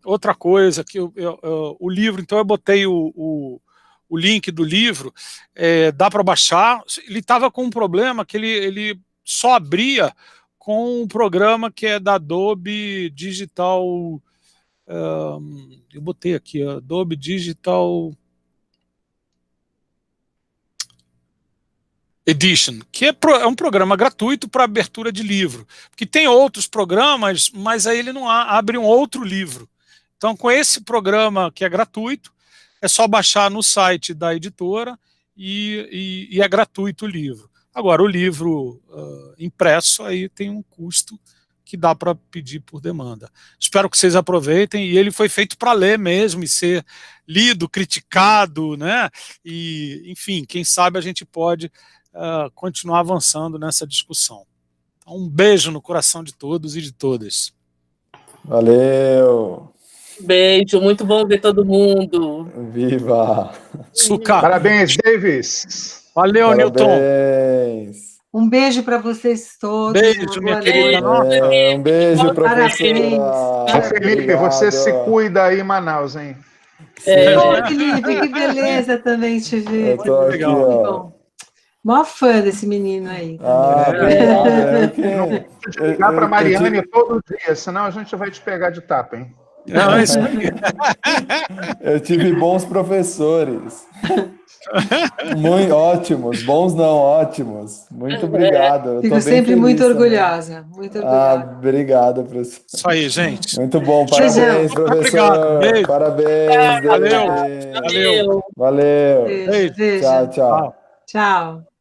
Outra coisa, que o livro, então eu botei o link do livro, dá para baixar. Ele estava com um problema que ele só abria com um programa que é da Adobe Digital, eu botei aqui, Adobe Digital Edition, que é um programa gratuito para abertura de livro, porque tem outros programas, mas aí ele não abre um outro livro. Então, com esse programa que é gratuito, é só baixar no site da editora e é gratuito o livro. Agora, o livro impresso aí tem um custo que dá para pedir por demanda. Espero que vocês aproveitem, e ele foi feito para ler mesmo e ser lido, criticado, né? E, enfim, quem sabe a gente pode continuar avançando nessa discussão. Então, um beijo no coração de todos e de todas. Valeu! Beijo, muito bom ver todo mundo. Viva! Suca. Parabéns, Davis! Valeu, Newton! Um beijo para vocês todos. Beijo, minha querida. Um beijo, professora. Felipe, você se cuida aí em Manaus, hein? Felipe, que beleza também te ver. Eu tô aqui, ó. Maior fã desse menino aí. Vou ligar para a Mariane todo dia, senão a gente vai te pegar de tapa, hein? Não, isso aí. Eu tive bons professores. Muito ótimos, bons não, ótimos. Muito obrigado. Fico sempre muito orgulhosa. Muito orgulhosa. Obrigado, professor. Isso aí, gente. Muito bom, parabéns, professor. Obrigado. Beijo. Parabéns. Valeu. Valeu. Beijo. Tchau, tchau. Tchau.